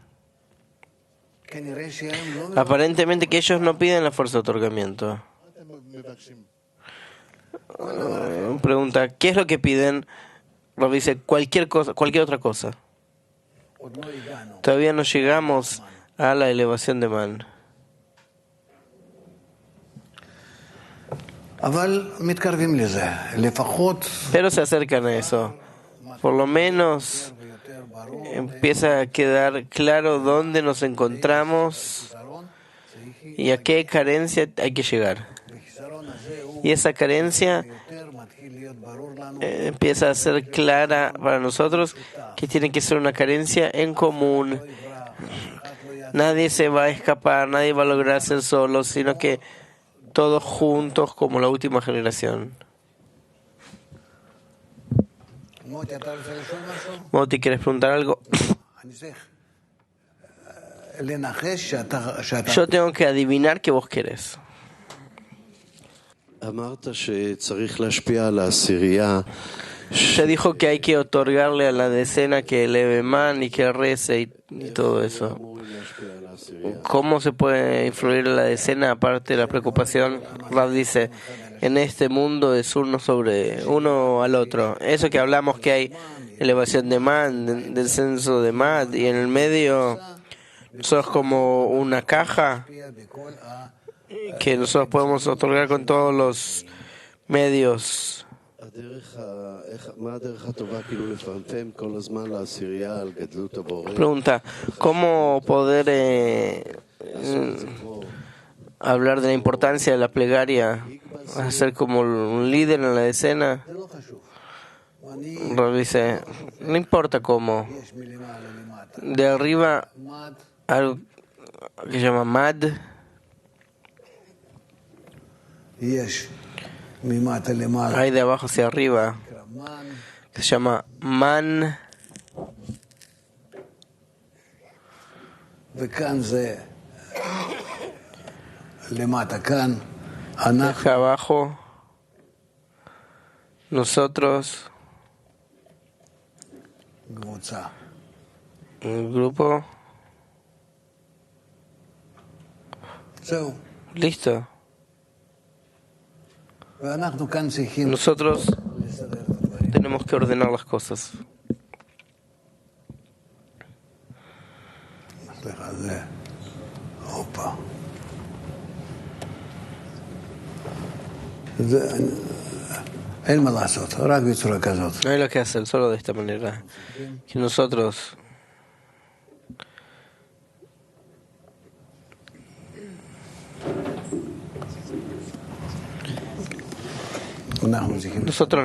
Aparentemente que ellos no piden la fuerza de otorgamiento. Pregunta, ¿qué es lo que piden? Lo dice, cualquier cosa, cualquier otra cosa. Todavía no llegamos a la elevación de Man. Pero se acercan a eso. Por lo menos empieza a quedar claro dónde nos encontramos y a qué carencia hay que llegar. Y esa carencia empieza a ser clara para nosotros, que tiene que ser una carencia en común. Nadie se va a escapar, nadie va a lograr ser solo, sino que todos juntos como la última generación. מוטי, אתה רוצה לשאול משהו? Moti, ¿quieres preguntar algo? אני צריך לנחש שאתה... Yo tengo que adivinar qué vos querés. אמרת שצריך להשפיע על העשירייה. Se dijo que hay que otorgarle a la decena que eleve man y que rece y todo eso. ¿Cómo se puede influir en la decena aparte de la preocupación? Rav dice, en este mundo es uno sobre uno al otro. Eso que hablamos que hay elevación de man, descenso de mad, y en el medio sos como una caja que nosotros podemos otorgar con todos los medios. Pregunta, ¿cómo poder hablar de la importancia de la plegaria, hacer como un líder en la decena? Rav dice, no importa cómo. De arriba, algo que se llama mad, hay de abajo hacia arriba, que se llama man, acá abajo, nosotros, el grupo, listo. Nosotros tenemos que ordenar las cosas. No hay lo que hacer, solo de esta manera. Que nosotros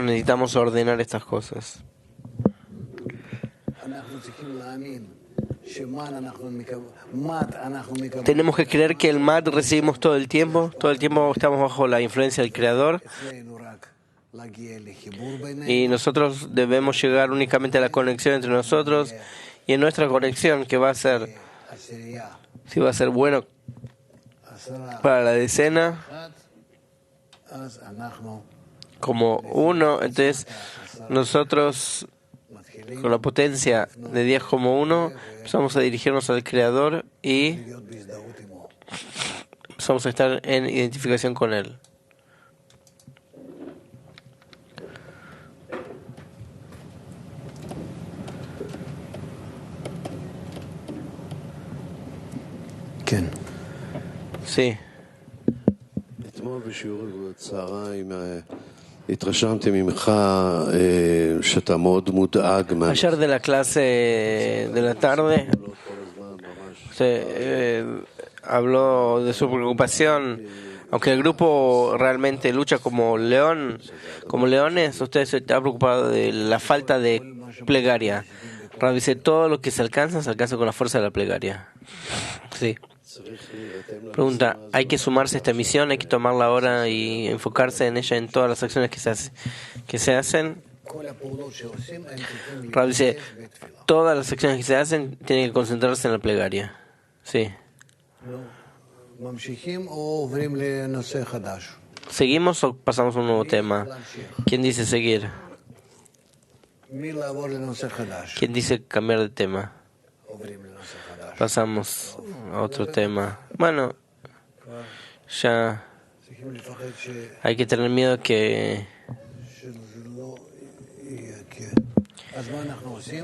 necesitamos ordenar estas cosas. Tenemos que creer que el mat recibimos todo el tiempo estamos bajo la influencia del Creador, y nosotros debemos llegar únicamente a la conexión entre nosotros, y en nuestra conexión, que va a ser, si va a ser bueno para la decena, como uno, entonces nosotros con la potencia de 10 como uno empezamos a dirigirnos al Creador y empezamos a estar en identificación con Él. ¿Quién? Sí. Ayer de la clase de la tarde habló de su preocupación. Aunque el grupo realmente lucha como leones, usted se está preocupado de la falta de plegaria. Rav dice, todo lo que se alcanza con la fuerza de la plegaria. Sí. Pregunta, ¿hay que sumarse a esta misión? ¿Hay que tomarla ahora y enfocarse en ella en todas las acciones que se hacen? Rav dice, todas las acciones que se hacen tienen que concentrarse en la plegaria. Sí. ¿Seguimos o pasamos a un nuevo tema? ¿Quién dice seguir? ¿Quién dice cambiar de tema? Pasamos a otro tema. Bueno, ya hay que tener miedo que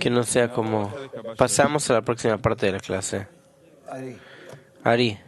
no sea como... Pasamos a la próxima parte de la clase. Ari.